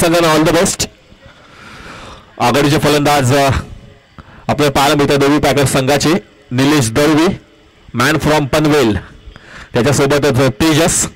संघांना all the best. आघाडीचे फलंदाज आपल्याला पाहायला मिळतात देवी पॅकर्स संघाचे निलेश दळवी, मॅन फ्रॉम पनवेल, त्याच्यासोबतच तेजस.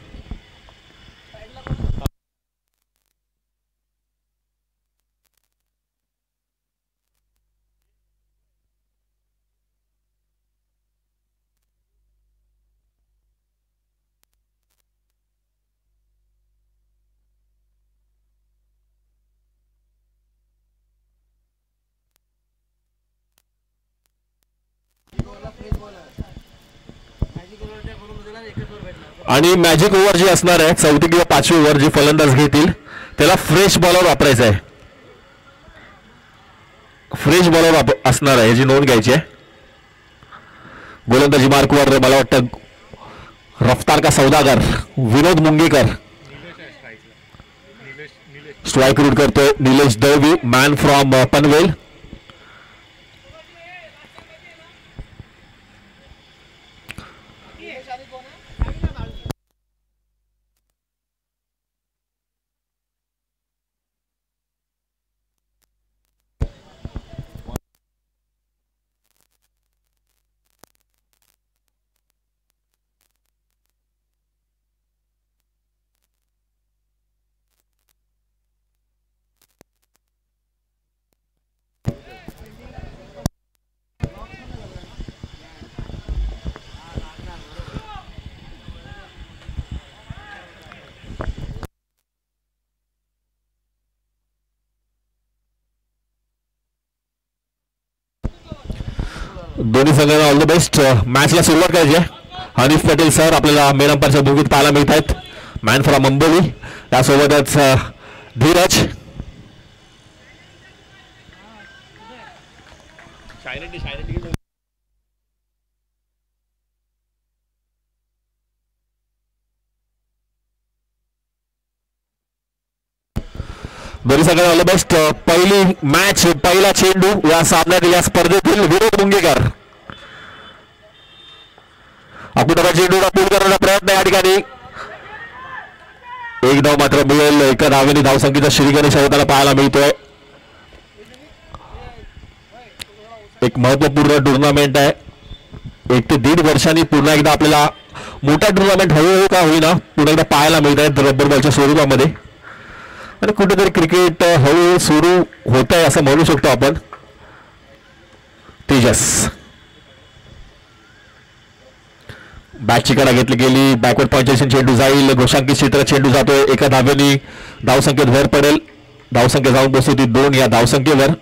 आणि मॅजिक ओव्हर जी असणार आहे 4थी किंवा 5वी ओव्हर जी फलंदाज घेतील त्याला फ्रेश बॉलर वापरायचा आहे. फ्रेश बॉलर असणार आहे याची नोंद घ्यायची आहे. गोलंदाजी मार्कवर मला वाटतं रफ्तार का सौदागर विनोद मुंगेकर, स्ट्राईक रूट करतोय निलेश दळवी, मॅन फ्रॉम पनवेल. दोन्ही संघांना ऑल द बेस्ट. मॅचला सुरुवात करायची आहे. हनीफ पटेल सर आपल्याला मेन अंपायरच्या भूमिकेत पाहायला मिळत आहेत, मॅन फ्रॉम अंबोली. त्यासोबतच धीरज, दोन्ही संघांना ऑल द बेस्ट. पहिली मॅच, पहिला चेंडू या सामन्यात या स्पर्धेतील विनोद मुंगेकर. आपण चेंडूला पूल करण्याचा प्रयत्न या ठिकाणी. एक धाव मात्र मिळेल. एका धावेने धावसंख्येचा श्रीगणेश होताना पाहायला मिळतोय. एक महत्वपूर्ण टुर्नामेंट आहे. 1 ते 1.5 वर्षांनी पुन्हा एकदा आपल्याला मोठा टुर्नामेंट हळूहळू का होईना पुन्हा एकदा पाहायला मिळत आहेत रबर बॉलच्या स्वरूपामध्ये. आणि कुठेतरी क्रिकेट हळूहळू सुरू होत आहे असं म्हणू शकतो आपण. तेजस बॅटची कडा घेतली गेली. बॅकवर्ड पॉइंटेशन चेंडू जाईल. घोषांकित क्षेत्र चेंडू जातोय. एका धावेने धावसंख्येत भर पडेल. धावसंख्या जाऊन बसू ती 2 या धावसंख्येवर.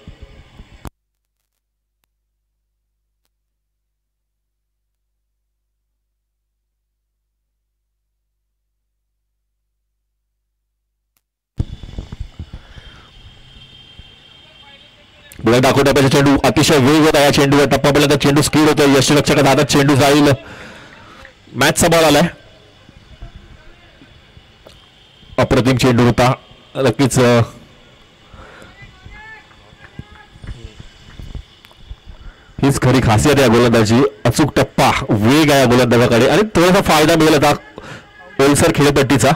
दाखवण्याचा चेंडू अतिशय वेग होता. या चेंडूवर टप्पापर्यंत चेंडू स्पीड होतो. यष्टीरक्षकाच्या हातात चेंडू जाईल. मॅचचा बॉल आलाय. अप्रतिम चेंडू होता. नक्कीच हीच खरी खासियत आहे गोलंदाजी. अचूक टप्पा, वेग आहे गोलंदाजाकडे आणि थोडासा फायदा मिळेल आता ओलसर खेळपट्टीचा.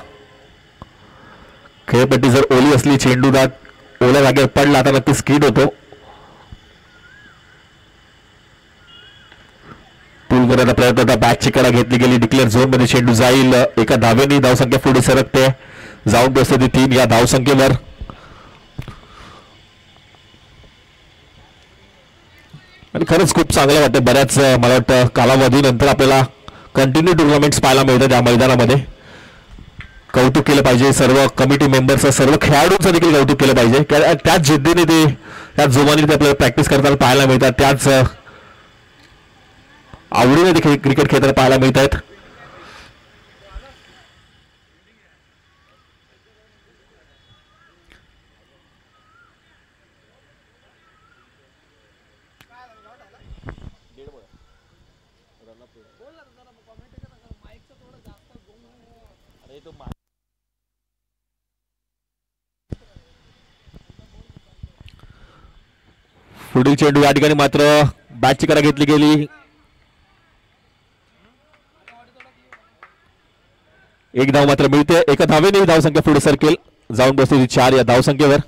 खेळपट्टी जर ओली असली, चेंडू ओल्या जागेवर पडला तर नक्की स्किड होतो. पूल करण्याचा प्रयत्न होता. बॅटची कडा घेतली गेली. डिक्लेअर झोन मध्ये चेंडू जाईल. एका धावेने धावसंख्या पुढे सरकते. जाऊन बसते 3 या धावसंख्येवर. आणि खरंच खूप चांगलं वाटतं. बऱ्याच मला वाटतं कालावधीनंतर आपल्याला कंटिन्यू टुर्नामेंट्स पाहायला मिळतात या मैदानामध्ये. कौतुक केलं पाहिजे सर्व कमिटी मेंबर्सचं, सर्व खेळाडूंचं देखील कौतुक केलं पाहिजे. त्याच जिद्दीने ते, त्याच जोमाने ते आपल्याला प्रॅक्टिस करताना पाहायला मिळतात. त्याच आवडीने ते क्रिकेट खेळताना पाहायला मिळत आहेत. पुढील चेंडू या ठिकाणी मात्र बॅटची कडा घेतली गेली. एक धाव मात्र मिळते. एका धावेने धावसंख्या पुढे सरकेल. जाऊन बसली 4 या धावसंख्येवर.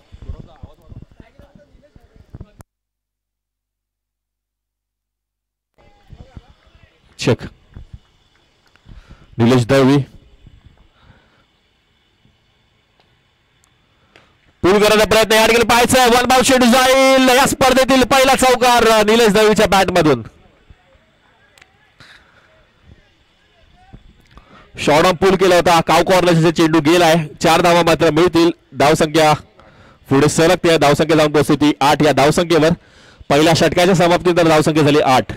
चेक. निलेश दळवी पूल करण्याचा प्रयत्न या ठिकाणी पाहायचा. वन बाउंड चेंडू जाईल. या स्पर्धेतील पहिला चौकार निलेश दळवीच्या बॅट मधून. शॉर्ट ऑन पूल केला होता. काव कॉर्नरचे चेंडू गेलाय. 4 धावा मात्र मिळतील. धावसंख्या पुढे सरकते. धावसंख्या जाऊन पोहोचते 8 या धावसंख्येवर. पहिल्या षटकाच्या समाप्तीनंतर धावसंख्या झाली 8.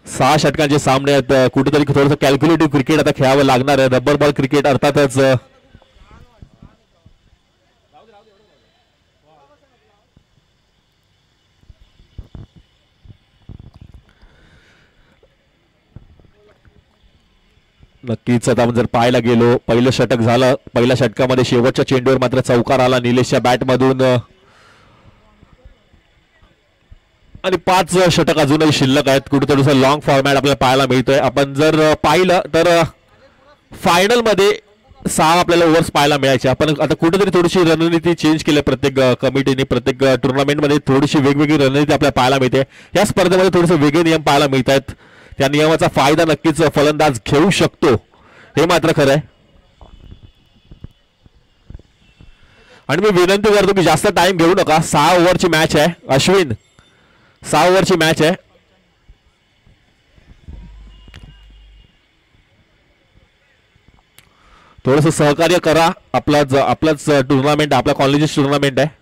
6 षटकांचे सामने आहेत. कुठेतरी थोडंसं कॅल्क्युलेटिव्ह क्रिकेट आता खेळावं लागणार आहे. रबर बॉल क्रिकेट अर्थातच नक्कीच. आता आपण जर पाहायला गेलो पहिलं षटक झालं. पहिल्या षटकामध्ये शेवटच्या चेंडूवर मात्र चौकार आला निलेशच्या बॅट मधून आणि 5 षटक अजूनही शिल्लक आहेत. कुठेतरी लॉंग फॉर्मॅट आपल्याला पाहायला मिळतोय. आपण जर पाहिलं तर फायनल मध्ये 6 आपल्याला ओव्हर्स पाहायला मिळायचे. आपण आता कुठेतरी थोडीशी रणनीती चेंज केली प्रत्येक कमिटीने. प्रत्येक टुर्नामेंटमध्ये थोडीशी वेगवेगळी रणनीती आपल्याला पाहायला मिळते. या स्पर्धेमध्ये थोडेसे वेगळे नियम पाहायला मिळत आहेत. त्या नियमाचा फायदा नक्कीच फलंदाज घेऊ शकतो हे मात्र खरं आहे. आणि मी विनंती करतो की जास्त टाइम घेऊ नका. 6 ओव्हरची मॅच आहे. अश्विन 6 ओव्हरची मॅच आहे. थोडंसं सहकार्य करा. आपलाच टुर्नामेंट आपल्या कॉलेजेस टुर्नामेंट आहे.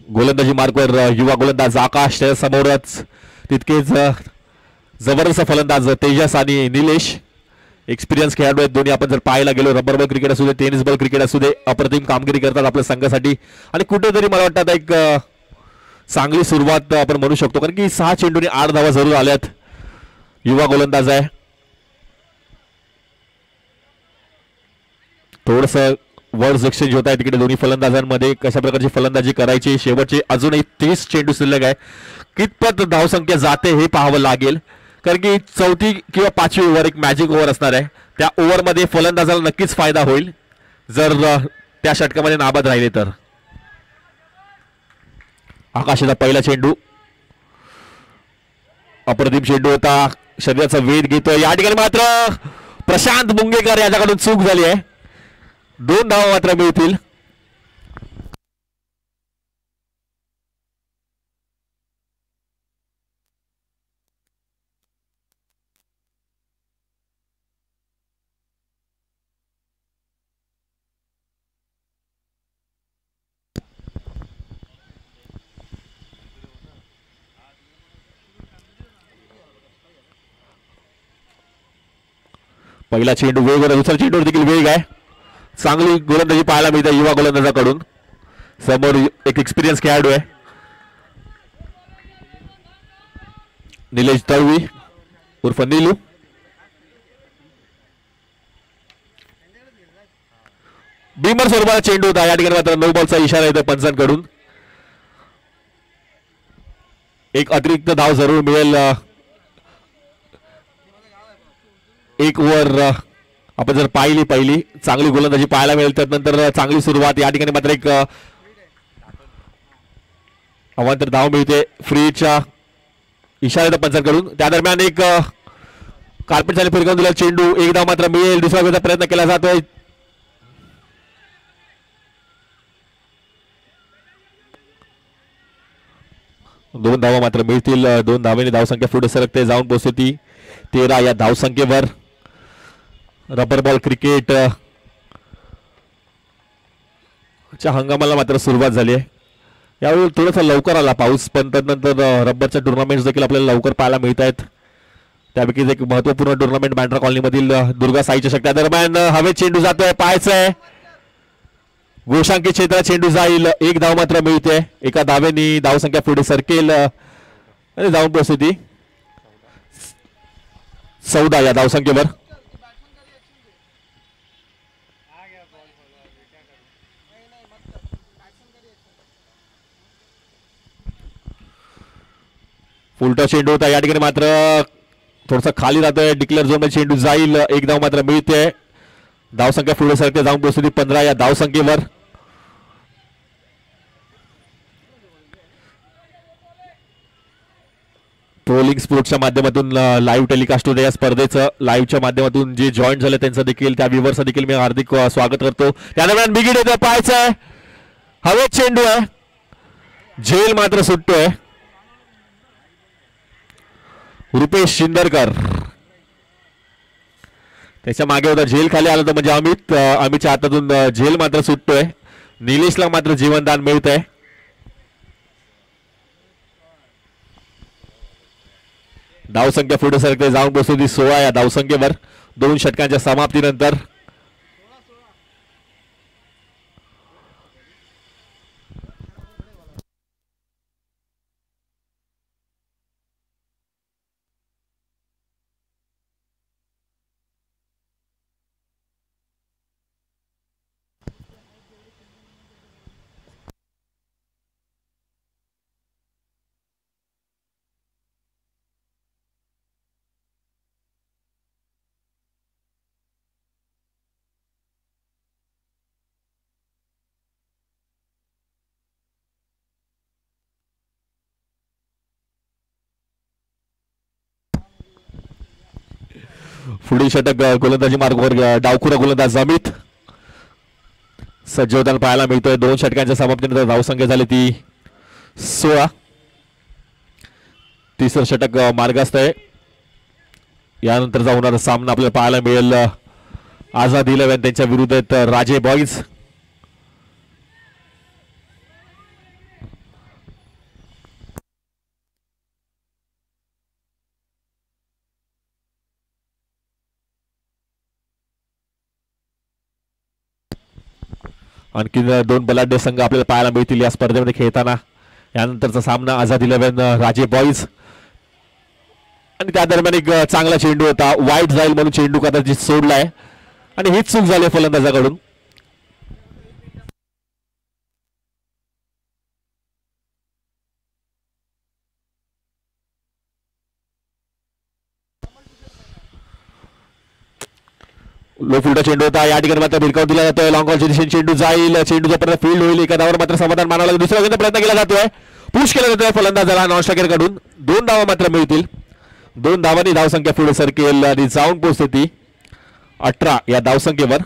गोलंदाजी मार्कवर युवा गोलंदाज आकाश. त्या समोरच तितकेच जबरदस्त फलंदाज तेजस आणि निलेश. एक्सपिरियन्स खेळाडू आहेत दोन्ही. आपण जर पाहायला गेलो रबर बॉल क्रिकेट असू दे टेनिस बॉल क्रिकेट असू दे अप्रतिम कामगिरी करतात आपल्या संघासाठी. आणि कुठेतरी मला वाटतं आता एक चांगली सुरुवात आपण म्हणू शकतो. कारण की 6 चेंडूने 8 धावा जरूर आल्यात. युवा गोलंदाज आहे. थोडस वर्ड्स एक्सचेंज होत आहे तिकडे दोन्ही फलंदाजांमध्ये. कशा प्रकारची फलंदाजी करायची. शेवटचे अजूनही 30 चेंडू शिल्लक आहे. कितपत धावसंख्या जाते हे पाहावं लागेल. कारण की 4थी किंवा 5वी ओव्हर एक मॅजिक ओव्हर असणार आहे. त्या ओव्हरमध्ये फलंदाजाला नक्कीच फायदा होईल जर त्या षटकामध्ये नाबाद राहिले तर. आकाशाचा पहिला चेंडू अप्रतिम चेंडू होता. शरीराचा वेध घेतोय. या ठिकाणी मात्र प्रशांत मुंगेकर याच्याकडून चूक झाली आहे. 2 धावा मात्र मिळतील. पहिला चेंडू वेगवर. दुसरा चेंडूवर देखील वेग आहे. चांगली गोलंदाजी पाहायला मिळते युवा गोलंदाजाकडून. समोर एक एक्सपिरियन्स खेळाडू आहे निलेश दळवी उर्फ नीलू. बीमर स्वरूपाचा चेंडू होता. या ठिकाणी मात्र 9 बॉलचा इशारा येतो पंचांकडून. एक अतिरिक्त धाव जरूर मिळेल. एक ओव्हर आपण जर पहिली चांगली गोलंदाजी पाहायला मिळेल. त्यानंतर चांगली सुरुवात. या ठिकाणी मात्र एक अवांतर धाव मिळते. फ्रीच्या इशारा येतो पंचांकडून. त्या दरम्यान एक कार्पेट झाले फिरकावून दिला चेंडू. एक धाव मात्र मिळेल. दुसरा वेळेचा प्रयत्न केला जातोय. दोन धावा मात्र मिळतील. 2 धावेने धावसंख्या पुढे सरकते. जाऊन पोहोचते 13 या धावसंख्येवर. रबर बॉल क्रिकेट च्या हंगामाला मात्र सुरुवात झाली आहे. यावेळी थोडासा लवकर आला पाऊस. पण त्यानंतर रबरच्या टुर्नामेंट्स देखील आपल्याला लवकर पाहायला मिळत आहेत. त्यापैकी एक महत्वपूर्ण टुर्नामेंट बँड्रा कॉलनीमधील दुर्गा साईच्या शक्या दरम्यान हवेत चेंडू जातोय. पाहायचं आहे गोशांकी क्षेत्रात चेंडू जाईल. 1 धाव मात्र मिळते. एका धावेने धावसंख्या पुढे सरकेल आणि जाऊन पोहोचते 14 या धावसंख्येवर. फुलटा चेंडू होता या ठिकाणी मात्र थोडासा खाली राहतोय. डिक्लेअर झोन मध्ये चेंडू जाईल. एक धाव मात्र मिळते. धावसंख्या पुढे सरकते जाऊन पोहोचली 15 या धावसंख्येवर. ट्रोलिंग स्पोर्ट्सच्या माध्यमातून लाईव्ह टेलिकास्ट होते या स्पर्धेचं. लाईव्हच्या माध्यमातून जे जॉईन झाले त्यांचं देखील त्या व्ह्यूअर्सचं देखील मी हार्दिक स्वागत करतो. त्या दरम्यान बिगिट येतोय. पाहायचं आहे हवेत चेंडू आहे. झेल मात्र सुटतोय. रुपेश शिंदरकर त्याच्या मागे होता. झेल खाली आलं तर म्हणजे अमितच्या हातातून झेल मात्र सुटतोय. निलेशला मात्र जीवनदान मिळतंय. धावसंख्या पुढे सरकते जाऊन पोहोचली 16 या धावसंख्येवर 2 षटकांच्या समाप्तीनंतर. पुढील षटक गोलंदाजी मार्गावर डावखुरा गोलंदाज अमित सज्ज होताना पाहायला मिळतोय. 2 षटकांच्या समाप्तीनंतर धावसंख्या झाली ती 16. तिसरं षटक मार्गस्थ आहे. यानंतरचा होणारा सामना आपल्याला पाहायला मिळेल आझाद 11 त्यांच्या विरुद्ध राजे बॉईज. आणखी 2 बलाढ्य संघ आपल्याला पाहायला मिळतील या स्पर्धेमध्ये खेळताना. यानंतरचा सामना आझाद 11 राजे बॉईज. आणि त्या दरम्यान एक चांगला चेंडू होता. वाईट जाईल म्हणून चेंडू कदाचित सोडलाय आणि हीच चूक झाली फलंदाजाकडून. लो फुलटा चेंडू होता या ठिकाणी मात्र भिरकावून दिला जातोय. लॉंग बॉलच्या दिशेने चेंडू जाईल. चेंडू जोपर्यंत फील्ड होईल एका धावावर मात्र समाधान मानावं लागेल. दुसऱ्या प्रयत्न केला जातोय. पुश केला जातोय फलंदाजाला नॉन स्ट्रायकर कडून. 2 धावा मात्र मिळतील. 2 धावांनी धावसंख्या पुढे सरकेल आणि जाऊन पोहोचते ती 18 या धावसंख्येवर.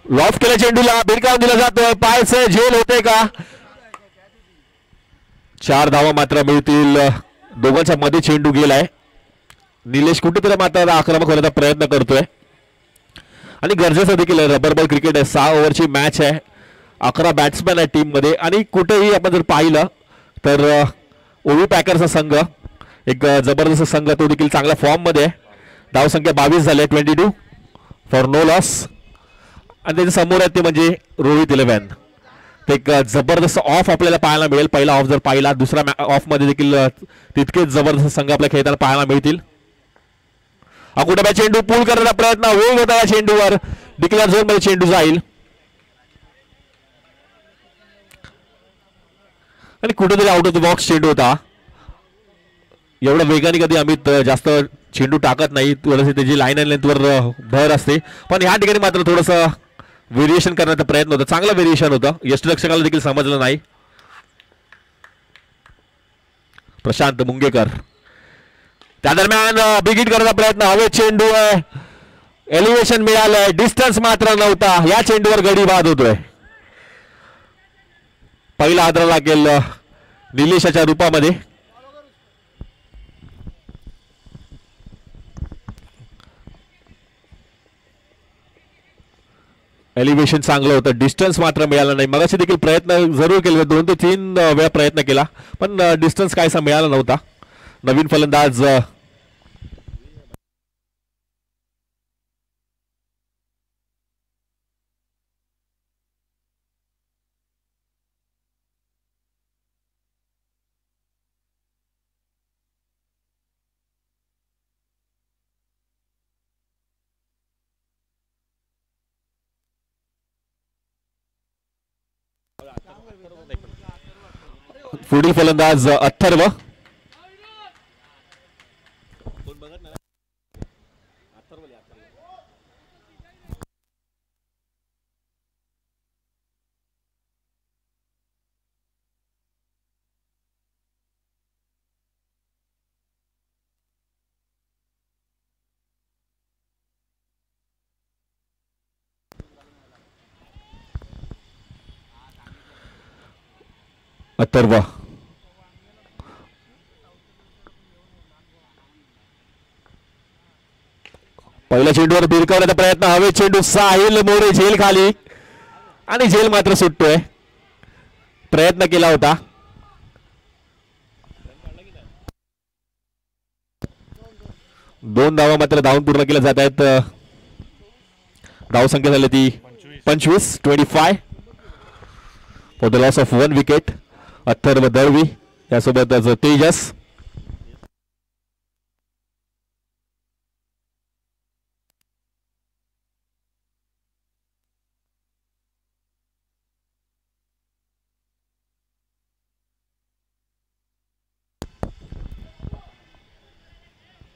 लॉफ केल्या चेंडूला भिरकावून दिला जातोय. पायचे झेल होते का? 4 धावा मात्र मिळतील. दोघांच्या मध्ये चेंडू गेलाय. निलेश कुठेतरी मात्र आक्रमक होण्याचा प्रयत्न करतोय आणि गरजेचं देखील रबर बॉल क्रिकेट आहे. 6 ओव्हरची मॅच आहे. 11 बॅट्समॅन आहे टीम मध्ये आणि कुठेही आपण जर पाहिलं तर ओव्ही पॅकरचा संघ एक जबरदस्त संघ तो देखील चांगल्या फॉर्म मध्ये. धावसंख्या 22 झाली 22 फॉर नो लॉस. आणि त्याच्या समोर आहेत ते म्हणजे रोहित 11. ते एक जबरदस्त ऑफ आपल्याला पाहायला मिळेल. पहिला ऑफ जर पाहिला दुसरा ऑफ मध्ये देखील तितकेच जबरदस्त संघ आपल्या खेळताना पाहायला मिळतील. अकुटब्या चेंडू पूल करण्याचा प्रयत्न होईल होता या चेंडूवर. डिक्लेअर झोन मध्ये चेंडू जाईल आणि कुठेतरी आउट ऑफ द बॉक्स चेंडू होता. एवढ्या वेगाने कधी अमित जास्त चेंडू टाकत नाही. थोडंसं त्याची लाईन अँड लेंथवर भर असते. पण ह्या ठिकाणी मात्र थोडंसं व्हेरिएशन करण्याचा प्रयत्न होता. चांगलं व्हेरिएशन होतं. यष्टिरक्षकाला देखील समजलं नाही. प्रशांत मुंगेकर त्या दरम्यान बिग हिट करण्याचा प्रयत्न. हवे चेंडू आहे. एलिव्हेशन मिळालंय. डिस्टन्स मात्र नव्हता. या चेंडूवर गडी बाद होतोय. पहिला हादरा लागेल निलेशाच्या रूपामध्ये. एलिव्हेशन चांगलं होतं, डिस्टन्स मात्र मिळालं नाही. मगाशी देखील प्रयत्न जरूर केले, 2 ते 3 वेळा प्रयत्न केला, पण डिस्टन्स कायसा मिळाला नव्हता. नवीन फलंदाज पुढील फलंदाज अथर्व. अथर्व पहिल्या चेंडूवर भिरकावण्याचा प्रयत्न, हवे चेंडू, साहिल मोरे झेल खाली आणि झेल मात्र सुटतोय. प्रयत्न केला होता. दोन धावा मात्र धावून पूर्ण केल्या जात आहेत. धावसंख्या झाली ती 25, 25 for the loss of 1 wicket. Atharva Dalvi यासोबतच तेजस.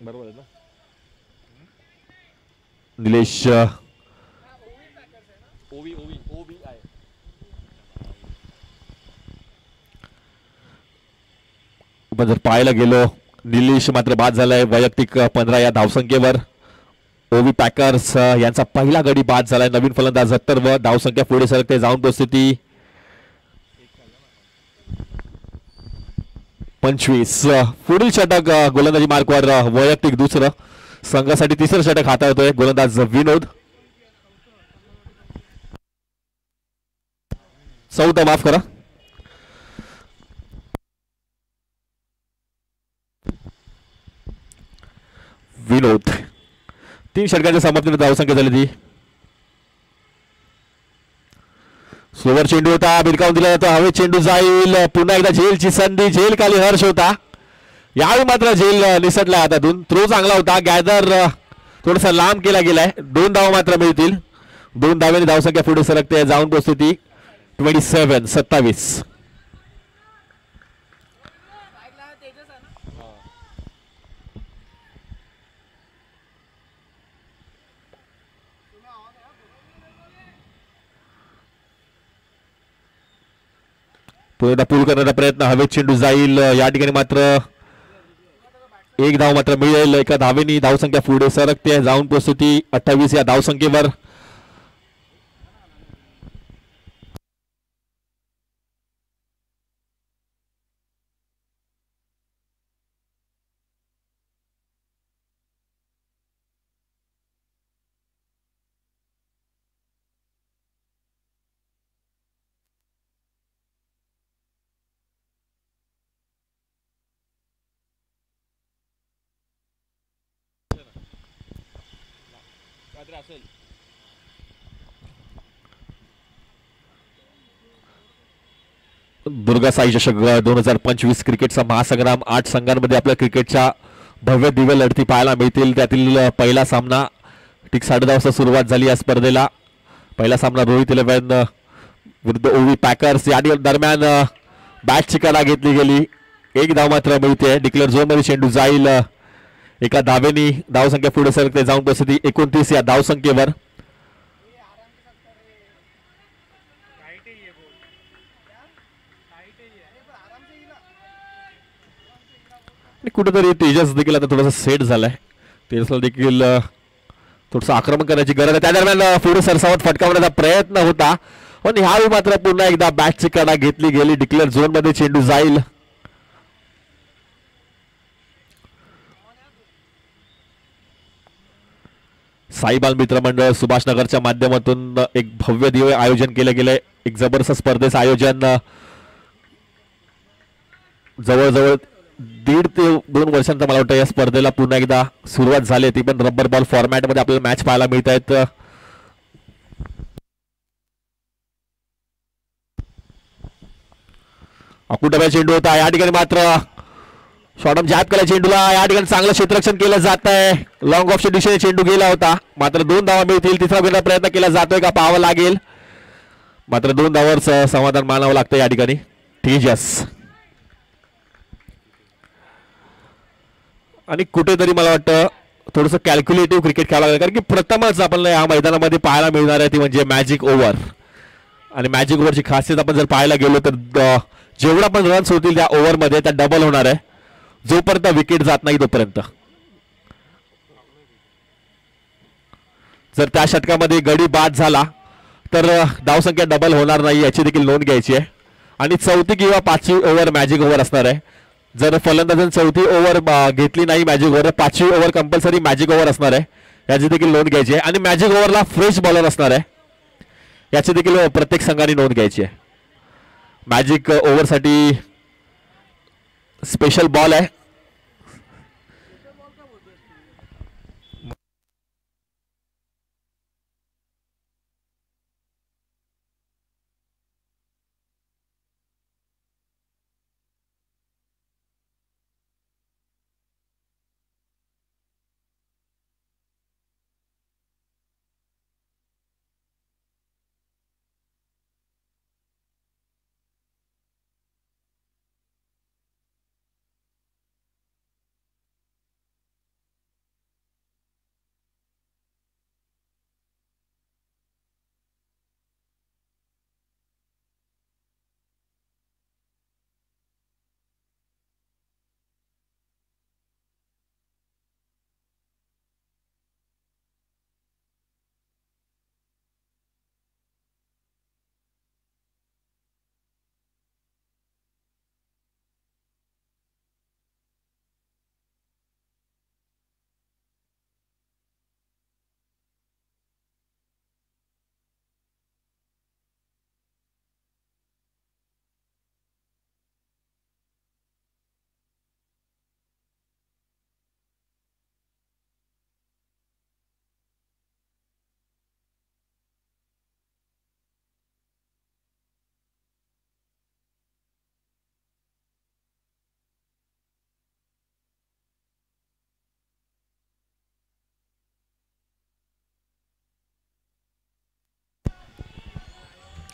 बरोबर आहे ना निलेश. जर पाहायला गेलो निलेश मात्र बाद झालाय वैयक्तिक 15 या धावसंख्येवर. ओवी पॅकर्स यांचा पहिला गडी बाद झालाय. नवीन फलंदाज अथर्व. धावसंख्या पुढे सरकते, जाऊन पोहोचते 25. पुढील षटक गोलंदाजी मार्कवर वैयक्तिक दुसरं, संघासाठी तिसरं षटक हाताळतोय गोलंदाज विनोद. चौथा, माफ करा. विनोद. 3 षटकांच्या समाप्तीने धावसंख्या झाली ती. स्लोवर चेंडू होता, भिरकावून दिला जातो, हवे चेंडू जाईल. पुन्हा एकदा झेलची संधी, झेल खाली हर्ष होता. यावेळी मात्र झेल निसटला हातातून. थ्रो चांगला होता, गॅदर थोडासा लांब केला गेलाय. 2 धावा मात्र मिळतील. 2 धाव्यांनी धावसंख्या पुढे सरकते, जाऊन पोहोचते ती 27. पुन्हा पूल करण्याचा प्रयत्न, हवेत चेंडू जाईल. या ठिकाणी मात्र 1 धाव मात्र मिळेल. एका धावेनी धावसंख्या पुढे सरकते, जाऊन पोहोचते ती 28 या धावसंख्येवर. दुर्गा साई चषक 2025 क्रिकेटचा महासंग्राम. 8 संघांमध्ये आपल्या क्रिकेटच्या भव्य दिव्य लढती पाहायला मिळतील. त्यातील पहिला सामना ठीक 10:30 वाजता सुरुवात झाली या स्पर्धेला. पहिला सामना रोहित 11 विरुद्ध ओवी पॅकर्स. या दरम्यान बॅटची कडा घेतली गेली. 1 धाव मात्र मिळते. डिक्लेअर झोन मध्ये चेंडू जाईल. एका धावेनी धावसंख्या पुढे सरकते, जाऊन पोहोचते 29 या धावसंख्येवर. कुठेतरी तेजस देखील आता थोडासा सेट झालाय. तेजसला देखील थोडंसं आक्रमण करण्याची गरज आहे. त्या दरम्यान पुढे सरसावत फटकावण्याचा प्रयत्न होता, पण ह्यावेळी मात्र पुन्हा एकदा बॅटची कडा घेतली गेली. डिक्लेअर झोन मध्ये चेंडू जाईल. साईबाल मित्र मंडळ सुभाषनगरच्या माध्यमातून एक भव्य दिव्य आयोजन केले गेले. एक जबरदस्त स्पर्धेचं आयोजन जवळजवळ 1.5 ते 2 वर्षांचा मला वाटतं या स्पर्धेला पुन्हा एकदा सुरुवात झाली. ती पण रबर बॉल फॉर्मॅटमध्ये आपल्याला मॅच पाहायला मिळत आहेत. अकुटब्या चेंडू होता या ठिकाणी, मात्र शॉर्टम जॅब केला चेंडूला. या ठिकाणी चांगलं क्षेत्ररक्षण केलं जात आहे. लॉंग ऑफच्या दिशेने चेंडू गेला होता, मात्र 2 धावा मिळतील. तिसरा घेण्याचा प्रयत्न केला जातोय का पाहावं लागेल, मात्र 2 धावांवर समाधान मानावं लागतं या ठिकाणी. तेजस आणि कुठेतरी मला वाटतं थोडंसं कॅल्क्युलेटिव्ह क्रिकेट खेळावं लागेल, कारण की प्रथमच आपल्याला या मैदानामध्ये पाहायला मिळणार आहे ती म्हणजे मॅजिक ओव्हर. आणि मॅजिक ओव्हरची खासियत आपण जर पाहायला गेलो तर जेवढा पण रन्स होतील त्या ओव्हरमध्ये त्या डबल होणार आहे, जोपर्यंत विकेट जात नाही तोपर्यंत. जर त्या षटकामध्ये गडी बाद झाला तर धावसंख्या डबल होणार नाही याची देखील नोंद घ्यायची आहे. आणि चौथी किंवा 5वी ओव्हर मॅजिक ओव्हर असणार आहे. जर फलंदाजाने चौथी ओव्हर घेतली नाही मॅजिक ओव्हर, 5वी ओव्हर कंपल्सरी मॅजिक ओव्हर असणार आहे, याची देखील नोंद घ्यायची आहे. आणि मॅजिक ओव्हरला फ्रेश बॉलर असणार आहे, याची देखील प्रत्येक संघाने नोंद घ्यायची आहे. मॅजिक ओव्हरसाठी स्पेशल बॉल आहे.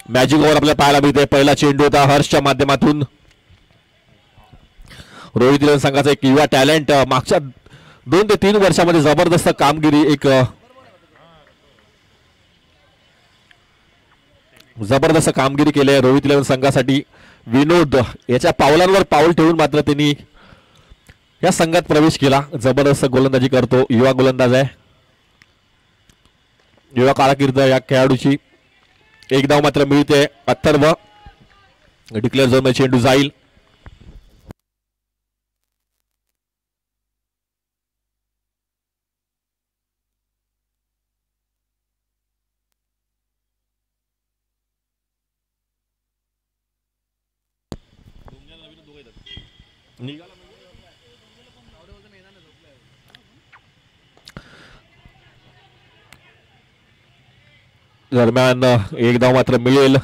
मॅजिक ओव्हर आपल्याला पाहायला मिळते. पहिला चेंडू होता हर्षच्या माध्यमातून. रोहित इलेव्हन संघाचा एक युवा टॅलेंट मागच्या 2 ते 3 वर्षामध्ये जबरदस्त कामगिरी, एक जबरदस्त कामगिरी केली आहे रोहित इलेव्हन संघासाठी. विनोद याच्या पावलांवर पाऊल ठेवून मात्र त्यांनी या संघात प्रवेश केला. जबरदस्त गोलंदाजी करतो, युवा गोलंदाज आहे, युवा कारकीर्द या खेळाडूची. एक धाव मात्र मिळते. अथर्व डिक्लेअर झोन मध्ये चेंडू जाईल. दरम्यान एक धाव मात्र मिळेल.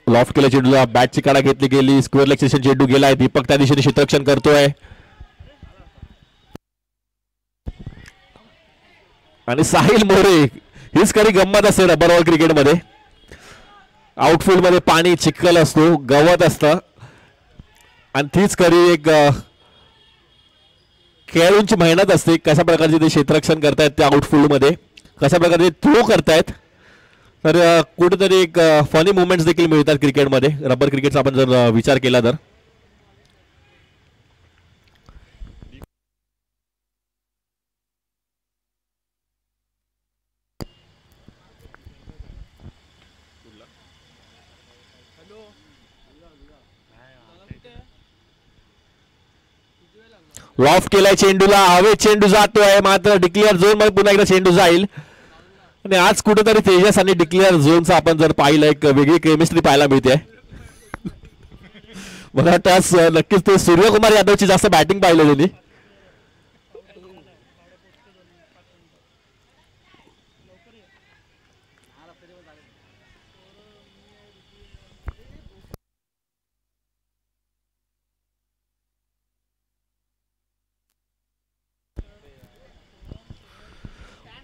लॉफ्ट केला चेंडूला, बॅटची काढा घेतली गेली, स्क्वेअर लेग सेशन चेंडू गेलाय. दीपक त्या दिशेने क्षेत्ररक्षण करतोय आणि साहिल मोरे हीच खरी गंमत असते रबर बॉल क्रिकेटमध्ये. आउटफील्ड मध्ये पाणी चिखल असतो, गवत असतं आणि तीच खरी एक खेळाडूंची मेहनत असते. कशा प्रकारचे ते क्षेत्ररक्षण करतायत त्या आउटफील्ड मध्ये, कशा प्रकारे थ्रो करतायत, तर कुठेतरी एक फनी मुवमेंट्स देखील मिळतात क्रिकेटमध्ये. रबर क्रिकेटचा आपण जर विचार केला तर लॉफ केलाय चेंडूला, हवे चेंडू जातोय मात्र डिक्लेअर झोन मध्ये पुन्हा एकदा चेंडू जाईल. आणि आज कुठेतरी तेजस आणि डिक्लेअर झोनचा आपण जर पाहिलं एक वेगळी केमिस्ट्री पाहायला मिळते. मला वाटतं नक्कीच ते सूर्यकुमार यादवची जास्त बॅटिंग पाहिलं त्यांनी.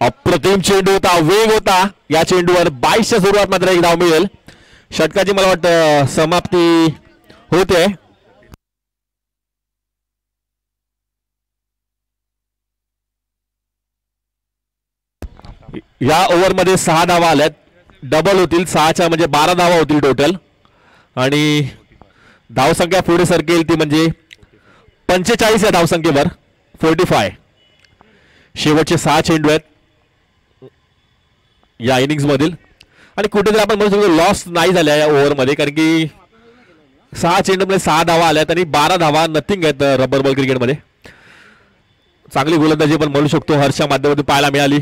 अप्रतिम चेंडू होता, वेग होता या चेंडूवर. 22च्या सुरुवात मात्र एक धाव मिळेल. षटकाची मला वाटतं समाप्ती होते. या ओव्हरमध्ये 6 धावा आल्यात. डबल होतील 6च्या म्हणजे 12 धावा होतील टोटल. आणि धावसंख्या पुढे सरकेल ती म्हणजे 45 या धावसंख्येवर 45. शेवटचे 6 चेंडू आहेत या इनिंग्स मधील. आणि कुठेतरी आपण म्हणू शकतो लॉस नाही झाल्या या ओव्हरमध्ये, कारण की 6 चेंडूमध्ये 6 धावा आल्यात आणि 12 धावा नथिंग आहेत रबर बॉल क्रिकेटमध्ये. चांगली गोलंदाजी पण म्हणू शकतो हर्षच्या माध्यमातून पाहायला मिळाली.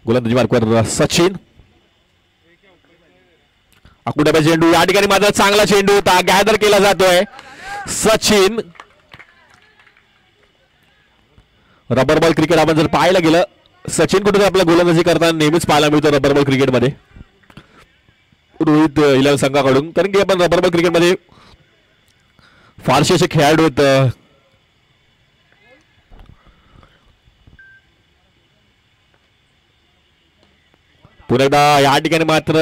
गोलंदाजी मार्कवर सचिन. आकुडाबा चेंडू या ठिकाणी मात्र चांगला चेंडू होता, गॅदर केला जातोय. सचिन. रबर बॉल क्रिकेट आपण जर पाहायला गेलं सचिन कुठे आपल्या गोलंदाजी करताना नेहमीच पाहायला मिळतो रबर बॉल क्रिकेटमध्ये रोहित 11 संघाकडून. कारण की आपण रबर बॉल क्रिकेटमध्ये फारसे असे खेळाडू आहेत. पुन्हा एकदा या ठिकाणी मात्र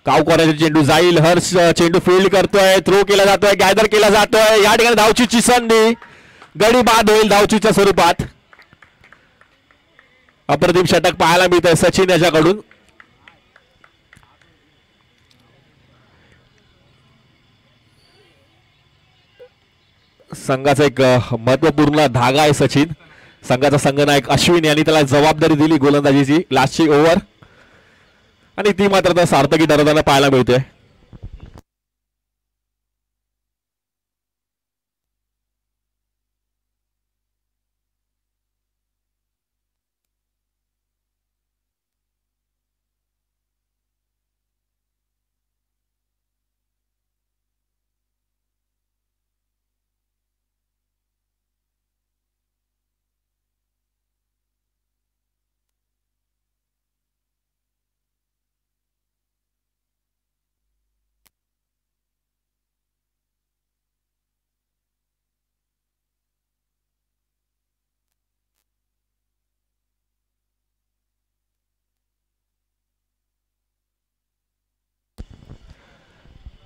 कावकॉराचा चेंडू जाईल. हर्ष चेंडू फील्ड करतोय, थ्रो केला जातोय, गॅदर केला जातोय. या ठिकाणी धावचीची संधी, गडी बाद होईल धावचीच्या स्वरूपात. अप्रतिम षटक पाहायला मिळतंय सचिन याच्याकडून. संघाचा एक महत्वपूर्ण धागा आहे सचिन. संघाचा संघनायक अश्विन यांनी त्याला जबाबदारी दिली गोलंदाजीची लास्टची ओव्हर, आणि ती मात्र सार्थकी ठरवताना पाहायला मिळते.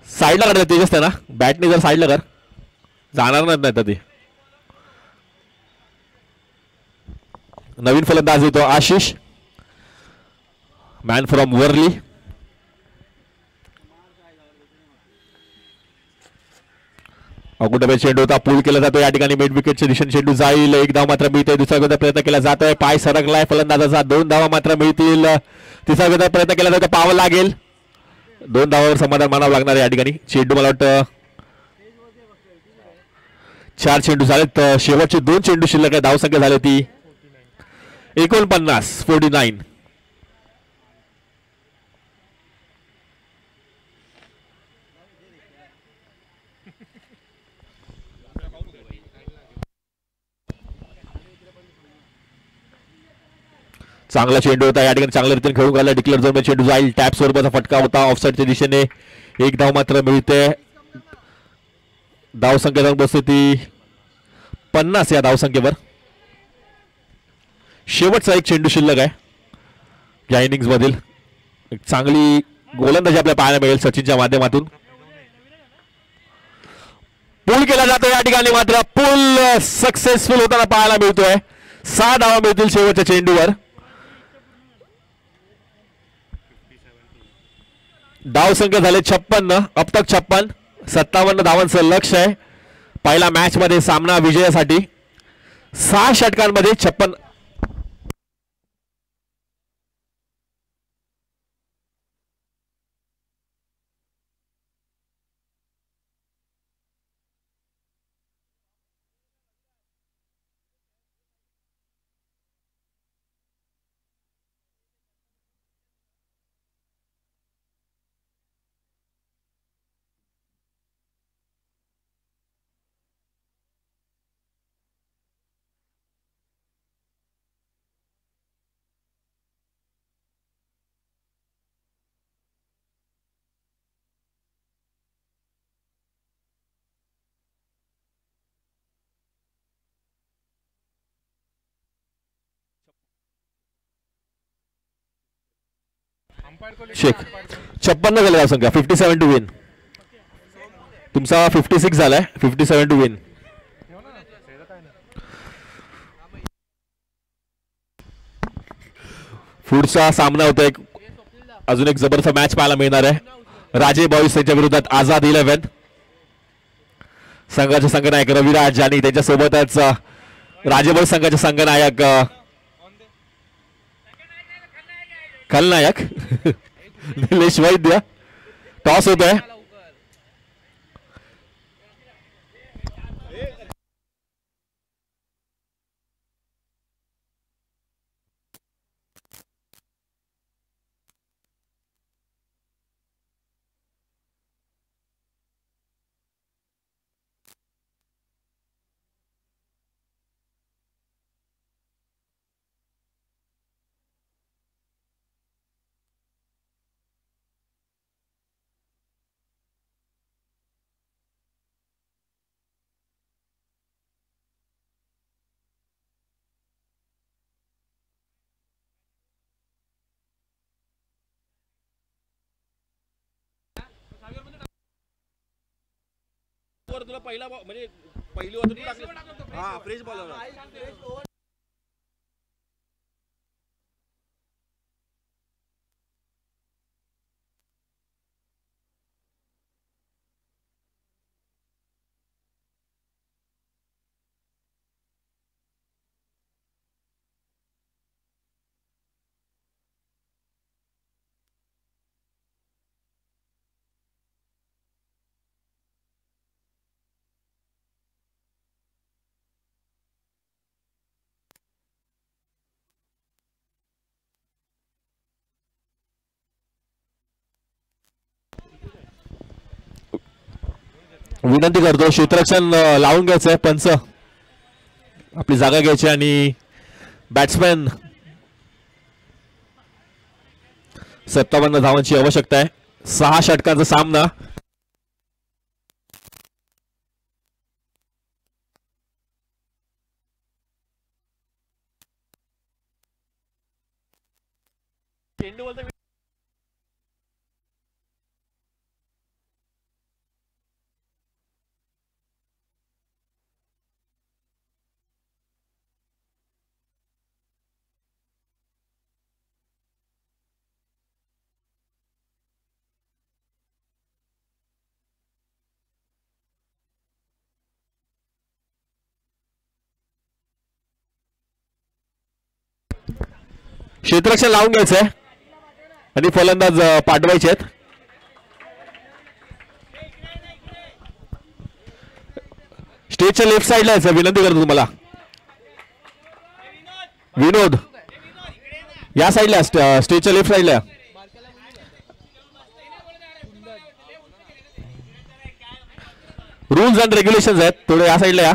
साईडला काढतात तेजस त्यांना, बॅटने जर साईडला कर जाणार नाही तर ते. नवीन फलंदाज येतो आशिष, मॅन फ्रॉम वर्ली. अगोदर चेंडू होता पूल केला जातो या ठिकाणी मिड विकेटच्या दिशेने चेंडू जाईल. एक धाव मात्र मिळते. दुसरा गोदा प्रयत्न केला जातोय. पाय सरकलाय फलंदाजाचा. 2 धावा मात्र मिळतील. तिसरा गोदा प्रयत्न केला जातो. पाव लागेल. 2 धावावर समाधान मानावं लागणार या ठिकाणी. चेंडू मला वाटतं 4 चेंडू झालेत. शेवटचे 2 चेंडू शिल्लक आहे. धावसंख्या झाली ती 49. चांगला चेंडू होता या ठिकाणी. चांगल्या रीतीने खेळून गेला. डिक्लेअर झोन मध्ये चेंडू जाईल. टॅप स्वरूपाचा फटका होता ऑफसाईडच्या दिशेने. एक धाव मात्र मिळते. धावसंख्या जाऊन बसते ती 50 या धावसंख्येवर. शेवटचा एक चेंडू शिल्लक आहे या इनिंग्स मधील. चांगली गोलंदाजी आपल्याला पाहायला मिळेल सचिनच्या माध्यमातून. पूल केला जातो या ठिकाणी. मात्र पूल सक्सेसफुल होताना पाहायला मिळतोय. 6 धावा मिळतील शेवटच्या चेंडूवर. धावसंख्या झाले 56. अब तक 56. 57 धावांचं लक्ष आहे पहिल्या मॅच मध्ये सामना विजयासाठी. 6 षटकांमध्ये 56. शेख 56 झाले धावसंख्या. 57 टू विन. तुमचा 56 झालाय. 57 टू विन. पुढचा सामना होता अजून एक जबरदस्त मॅच पाहायला मिळणार आहे. राजे बॉईज त्यांच्या विरोधात आझाद 11. संघाचे संघनायक रविराज आणि त्यांच्यासोबतच राजे बॉईज संघाचे संघनायक खलनायक निलेश वैद्य. टॉस होत आहे. तुला पहिला म्हणजे पहिली ओव्हर हा फ्रेश बॉलर. विनंती करतो क्षेत्ररक्षण लावून घ्यायचंय. पंच आपली जागा घ्यायची आणि बॅट्समॅन 57 धावांची आवश्यकता आहे. 6 षटकांचा सामना. क्षेत्ररक्षण लावून घ्यायचंय आणि फलंदाज पाठवायचे आहेत. स्टेजच्या लेफ्ट साईडला यायचं विनंती करतो तुम्हाला. विनोद या साईडला स्टेजच्या लेफ्ट साईडला. रूल्स अँड रेग्युलेशन्स आहेत थोडे या साईडला या.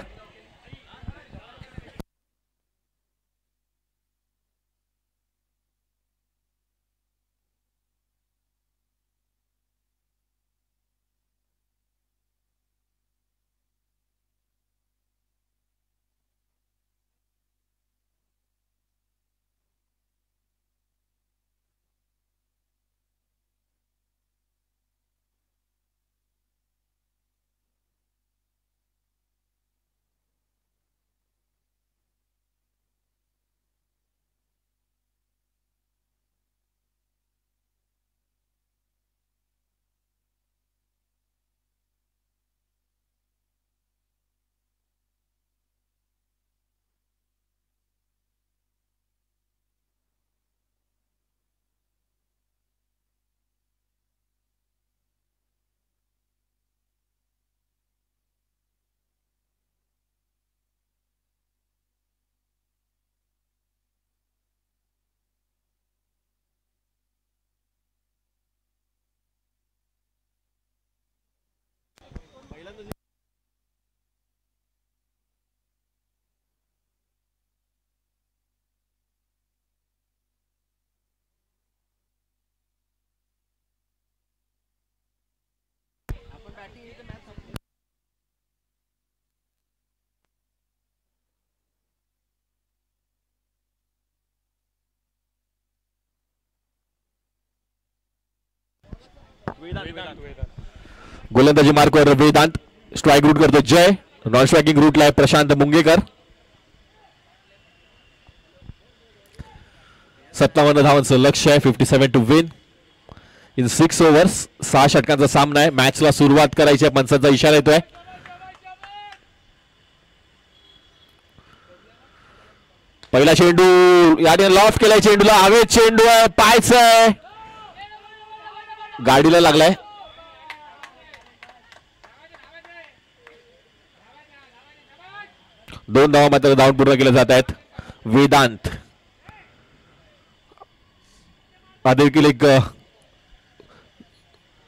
गोलंदाजी मार्कवर वेदांत. स्ट्राईक रूट करतो जय. नॉन स्ट्रायकिंग रूटला आहे प्रशांत मुंगेकर. 57 धावांचं लक्ष्य आहे. 57 टू विन इन 6 ओव्हर्स. 6 षटकांचा सामना आहे. मॅचला सुरुवात करायची आहे. पंचांचा इशारा येतोय. पहिला चेंडू याने लॉफ केलाय. चेंडूला हवेत चेंडू आहे. पायच आहे. गाडीला लागलाय. दोन धावा मात्र धावून पूर्ण केले जात आहेत. वेदांत हा देखील एक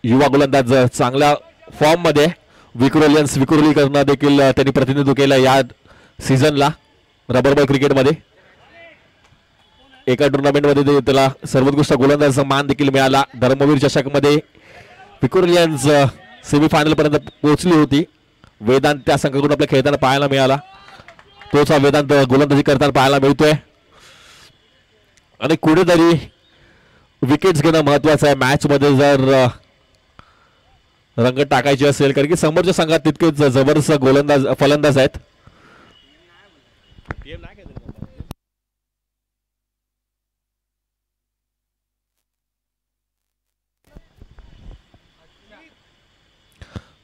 युवा गोलंदाज चांगल्या फॉर्म मध्ये. विक्रोलीकरण देखील त्यांनी प्रतिनिधित्व केलं या सीझनला रबर बॉल क्रिकेटमध्ये. एका टुर्नामेंटमध्ये त्याला सर्वोत्कृष्ट गोलंदाजाचा मान देखील मिळाला. धर्मवीर चषकमध्ये विक्रोलियन्स सेमीफायनल पर्यंत पोहोचली होती. वेदांत त्या संघाकडून आपल्या खेळताना पाहायला मिळाला. तोच हा वेदांत गोलंदाजी करताना पाहायला मिळतोय. आणि कुठेतरी विकेट्स घेणं महत्वाचं आहे मॅच मध्ये जर रंगत टाकायची असेल, कारण की समोरच्या संघात तितकेच जबरदस्त गोलंदाज फलंदाज आहेत.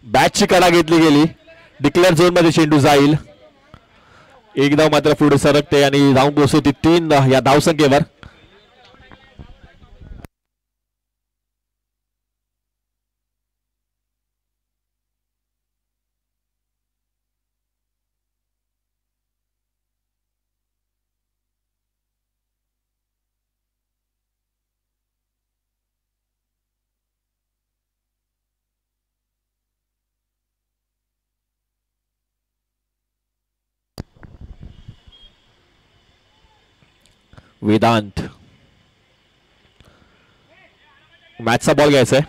बॅटची कडा घेतली गेली. डिक्लेअर झोन मध्ये चेंडू जाईल. एक धाव मात्र पुढे सरकते आणि धावून पोहोचते 3 या धावसंख्येवर. वेदांत मॅचचा बॉल घ्यायचा आहे.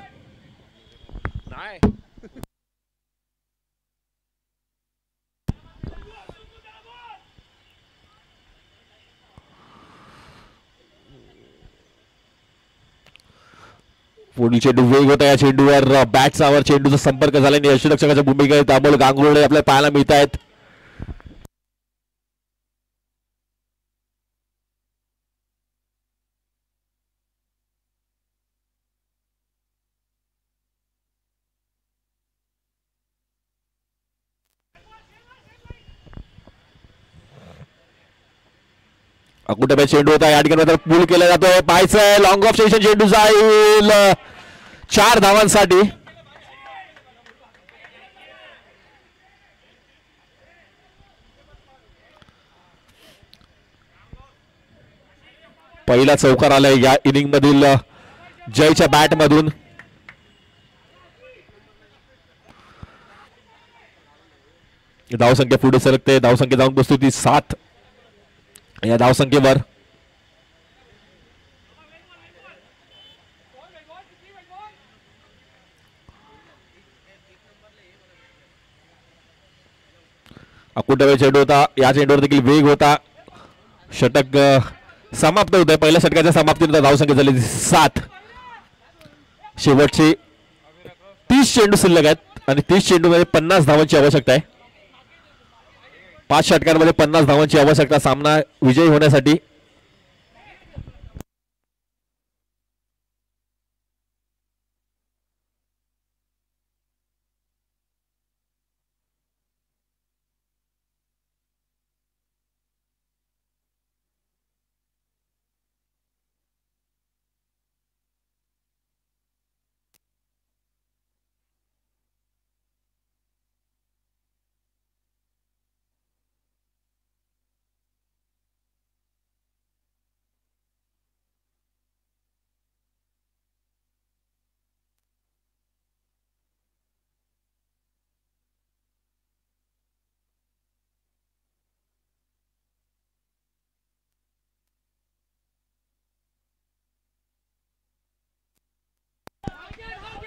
पुढील चेंडू वेग होता. या चेंडूवर बॅटचा वर चेंडूचा संपर्क झाल्याने यष्टिरक्षकाच्या भूमिका त्यामुळे गांगुर्डे आपल्याला पाहायला मिळत आहेत. अकुटबे चेंडू होता या ठिकाणी पूल केला जातोय पाहायचंय लॉंग ऑफ सेशन चेंडू जाईल 4 धावांसाठी. पहिला चौकार आलाय या इनिंग मधील जयच्या बॅट मधून. धावसंख्या पुढे सरकते धावसंख्या जाऊन बसतो ती 7 या धावसंख्येवर. अकुटबे चेंडू होता या चेंडूवर देखील वेग होता. षटक समाप्त होत आहे. पहिल्या षटकाच्या समाप्तीनंतर धावसंख्या झाली 7. शेवटचे 30 चेंडू शिल्लक आहेत आणि 30 चेंडूमध्ये 50 धावांची आवश्यकता आहे. 5 षटकांमध्ये 50 धावांची आवश्यकता सामना विजयी होण्यासाठी.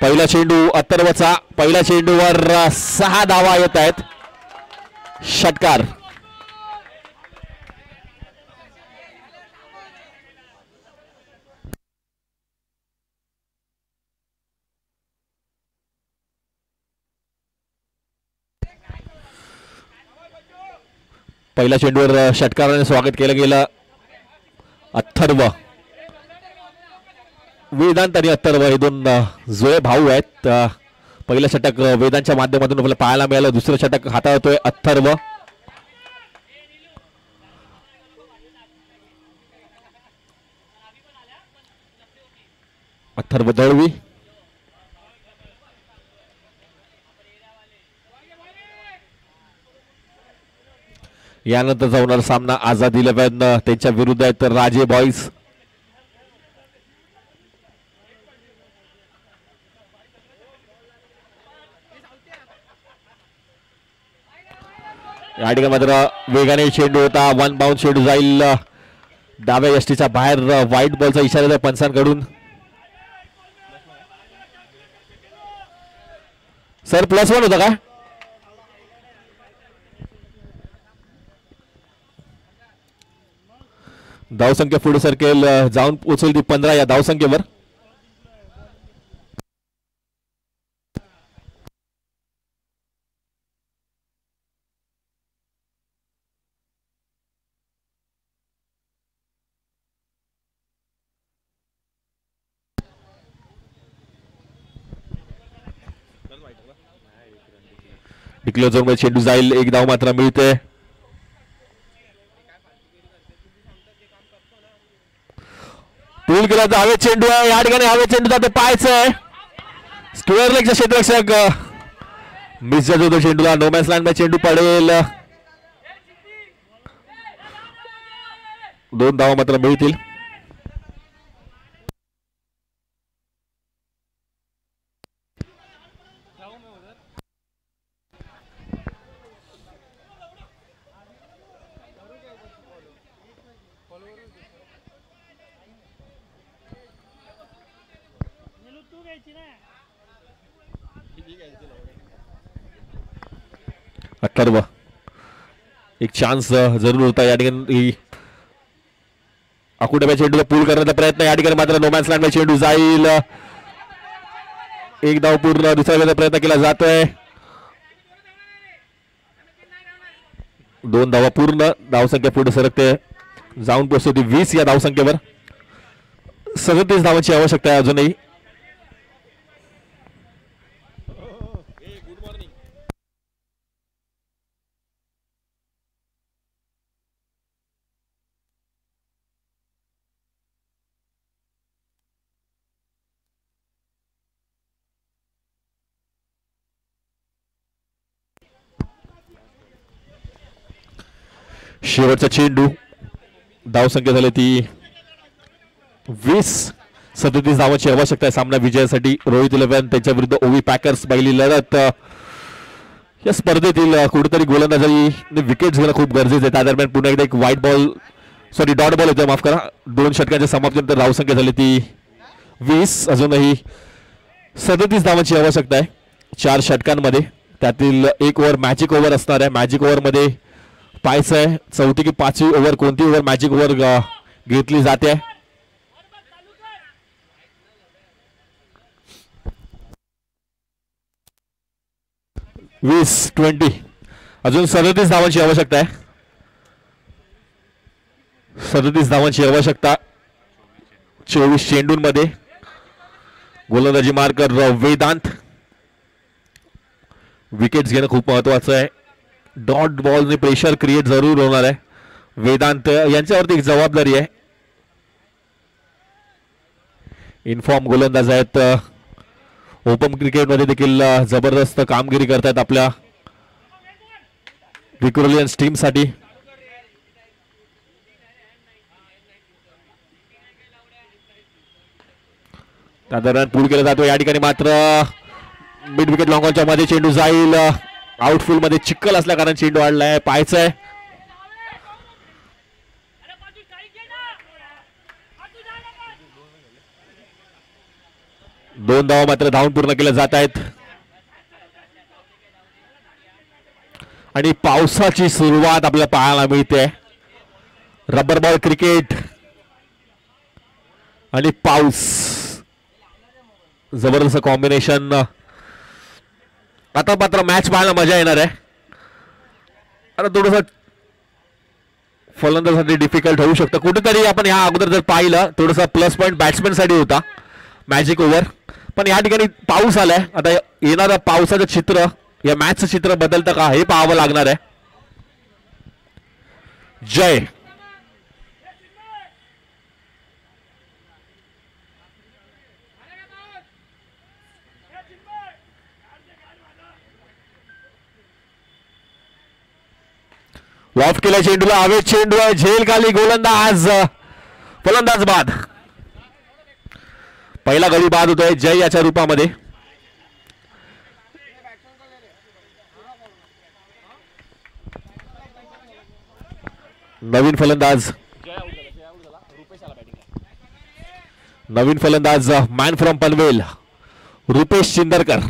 पहिला चेंडू अथर्वचा. पहिल्या चेंडूवर 6 धावा येत आहेत. षटकार. पहिल्या चेंडूवर षटकाराने स्वागत केलं गेलं. अथर्व वेदांत आणि अथर्व हे 2 जुळे भाऊ आहेत. पहिलं षटक वेदांच्या माध्यमातून आपल्याला पाहायला मिळालं. दुसरं षटक हाताळतोय अथर्व. अथर्व दळवी. यानंतर जाऊन सामना आझाद 11 त्यांच्या विरुद्ध आहेत राजे बॉईज. या ठिकाणी मात्र वेगाने चेंडू होता. 1 बाउंड चेंडू जाईल डाव्या यष्टीच्या बाहेर. व्हाईट बॉलचा इशारा आहे पंचांकडून. सर +1 होता का? धावसंख्या पुढे सरकेल जाऊन पोहोचेल ती 15 या धावसंख्येवर. डिक्लेअर झोन मध्ये चेंडू जाईल. 1 धाव मात्र मिळते. पूल केला तर हवेत चेंडू आहे. या ठिकाणी हवेत चेंडू जाते पाहायचंय. स्क्वेअर लेगचा क्षेत्ररक्षक मिस जातो चेंडूला. नो मॅन्स लँड मध्ये चेंडू पडेल. 2 धावा मात्र मिळतील. अथर्व एक चान्स जरूर होता या ठिकाणी. अकुटबे चेंडूला पूल करण्याचा प्रयत्न. या ठिकाणी मात्र नो मॅन्स लँड मध्ये चेंडू जाईल. 1 धाव पूर्ण. दुसरा प्रयत्न केला जातोय. 2 धावा पूर्ण. धावसंख्या पुढे सरकते जाऊन पोहोचते 20 या धावसंख्येवर. 37 धावांची आवश्यकता आहे अजूनही. शेवटचा चेंडू. धावसंख्या झाली ती 20. 37 धावांची आवश्यकता आहे सामना विजयासाठी. रोहित 11 त्यांच्या विरुद्ध ओवी पॅकर्स पहिली लढत. या स्पर्धेतील कुठेतरी गोलंदाजी विकेट्स घेणं खूप गरजेचं आहे. त्या दरम्यान पुन्हा एकदा एक व्हाईट बॉल डॉट बॉल येतो, माफ करा. 2 षटकांच्या समाप्तीनंतर धावसंख्या झाली ती 20. अजूनही 37 धावांची आवश्यकता आहे 4 षटकांमध्ये. त्यातील 1 ओव्हर मॅजिक ओव्हर असणार आहे. मॅजिक ओव्हरमध्ये पाहायचं आहे 4थी की 5वी ओव्हर कोणती ओव्हर मॅजिक ओव्हर घेतली जाते. 20 अजून 37 धावांची आवश्यकता आहे. 37 धावांची आवश्यकता 24 चेंडूंमध्ये. गोलंदाजी मार्कर वेदांत. विकेट्स घेणं खूप महत्वाचं आहे. डॉट बॉलने प्रेशर क्रिएट जरूर होणार आहे. वेदांत यांच्यावरती एक जबाबदारी आहे. इनफॉर्म गोलंदाज आहेत. ओपन क्रिकेटमध्ये देखील जबरदस्त कामगिरी करतायत आपल्या विक्रोलियन्स टीमसाठी. त्या दरम्यान पूल केला जातो. या ठिकाणी मात्र मिड विकेट लॉंगॉनच्या मध्ये चेंडू जाईल. आउटफील्ड मध्ये चिखल असल्या कारण चेंडू आडलाय. पाहायचंय 2 धावा मात्र धावून पूर्ण केल्या जात आहेत. आणि पावसाची सुरुवात आपल्याला पाहायला मिळते. रबर बॉल क्रिकेट आणि पाऊस जबरदस्त कॉम्बिनेशन. आता मात्र मॅच पाहायला मजा येणार आहे. आता थोडंसं फलंदाजासाठी डिफिकल्ट होऊ शकतं. कुठेतरी आपण या अगोदर जर पाहिलं थोडंसं प्लस पॉईंट बॅट्समॅन साठी होता मॅजिक ओव्हर. पण या ठिकाणी पाऊस आलाय. आता येणारं पावसाचं चित्र या मॅचचं चित्र बदलतं का हे पाहावं लागणार आहे. जय लॉफ्ट केल्या चेंडूला. हवेत चेंडू आहे. झेल खाली. गोलंदाज फलंदाज बाद. पहिला गडी बाद होतोय जय याच्या रूपामध्ये. नवीन फलंदाज मॅन फ्रॉम पनवेल रुपेश चिंदरकर.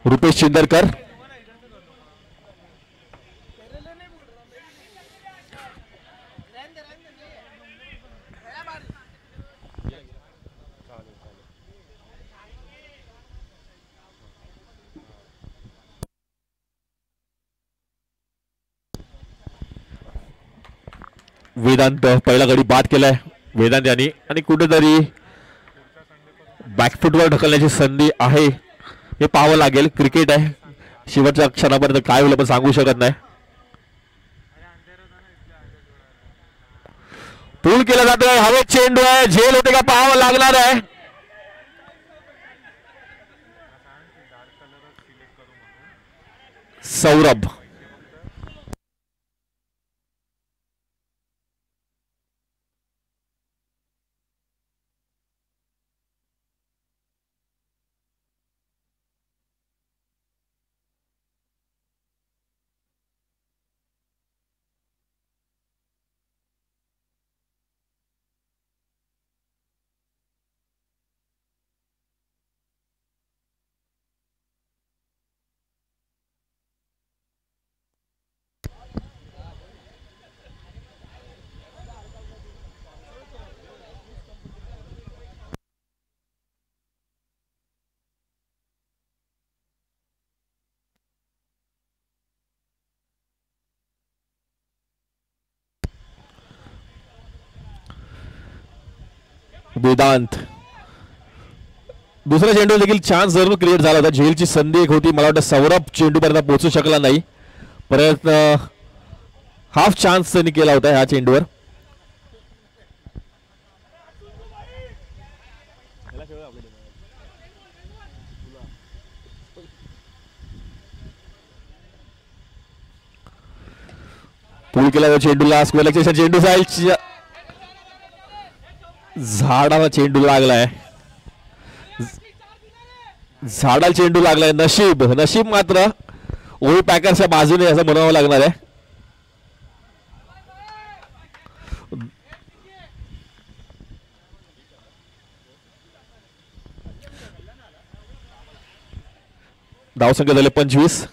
रुपेश चिंदरकर. वेदांत पहिला गडी बाद केलाय वेदांत यांनी. आणि कुठेतरी बॅकफुटवर ढकलण्याची संधी आहे हे पाहावं लागेल. क्रिकेट आहे. शेवटच्या क्षणापर्यंत काय होईल आपण सांगू शकत नाही. पूल केला जातोय. हवेत चेंडू आहे. झेल होते का पाहावं लागणार आहे. सौरभ वेदांत दुसऱ्या चेंडूवर देखील चान्स जरूर क्रिएट झाला होता. झेलची संधी एक होती. मला वाटतं सौरभ चेंडूपर्यंत पोहोचू शकला नाही. प्रयत्न हाफ चान्स त्यांनी केला होता ह्या चेंडूवर. पूल केला चेंडूला. स्क्वेअर चेंडू जाईल. झाडाला चेंडू लागलाय. झाडाला चेंडू लागलाय. नशीब मात्र ओळी पॅकर्सच्या बाजूने असं म्हणावं लागणार आहे. धावसंख्या झाले 25.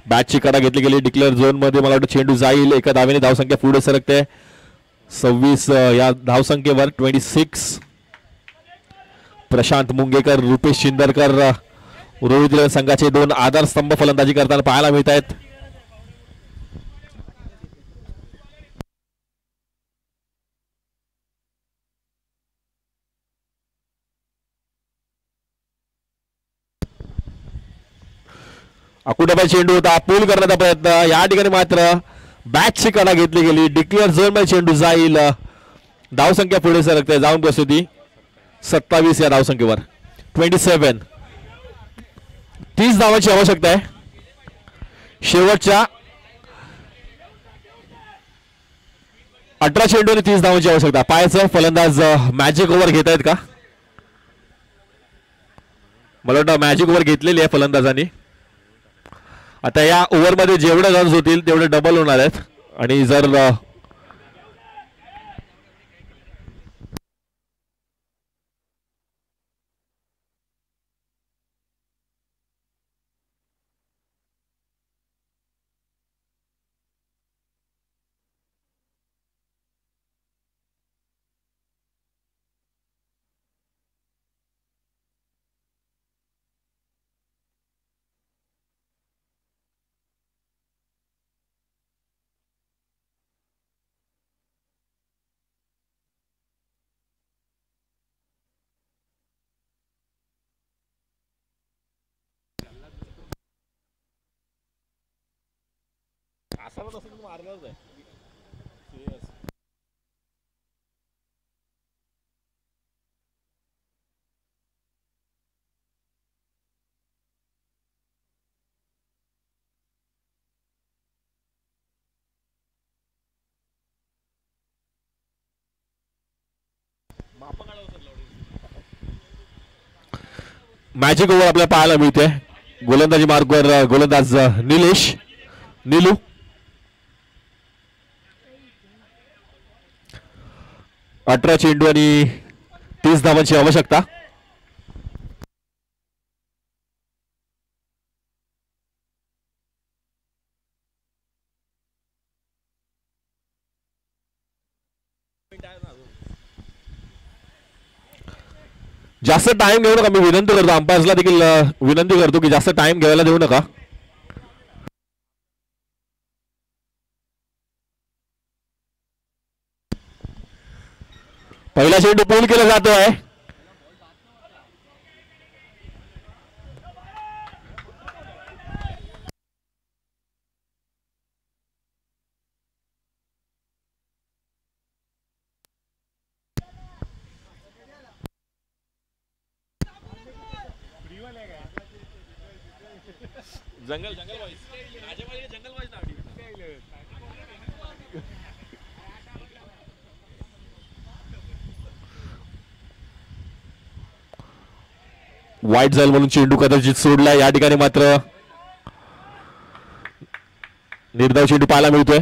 बॅटची कडा घेतली गेली. डिक्लेअर झोन मध्ये मला वाटतं चेंडू जाईल. एका धावेने धावसंख्या पुढे सरकते 26 या धावसंख्येवर. 26 प्रशांत मुंगेकर, रुपेश शिंदरकर रोहित संघाचे दोन आधारस्तंभ फलंदाजी करताना पाहायला मिळत आहेत. अकुटाबाई चेंडू होता. पूल करण्याचा प्रयत्न. या ठिकाणी मात्र बॅटची कडा घेतली गेली. डिक्लेअर झोन मध्ये चेंडू जाईल. धावसंख्या पुढे सरकते. जाऊन प्रस्तुती 27 या धावसंख्येवर. 27 30 धावांची आवश्यकता आहे. शेवटच्या 18 चेंडू आणि 30 धावांची आवश्यकता. पाहायचं फलंदाज मॅजिक ओव्हर घेत आहेत का. मला वाटतं मॅजिक ओव्हर घेतलेली आहे फलंदाजांनी. आता या ओव्हरमध्ये जेवढे रन्स होतील तेवढे डबल होणार आहेत. आणि जर मॅजिक ओव्हर आपल्याला पाहायला मिळते. गोलंदाजी मार्गवर गोलंदाज नीलू 18 चेंडू आणि 30 धावांची आवश्यकता. जास्त टाइम घेऊ नका. मी विनंती करतो अंपायर्सला देखील विनंती करतो की जास्त टाइम घ्यायला देऊ नका. पहिला चेंडू पूल केला जातोय. जंगल वाईट झालं म्हणून चेंडू कदाचित सोडला. या ठिकाणी मात्र निर्धाव चेंडू पाहायला मिळतोय.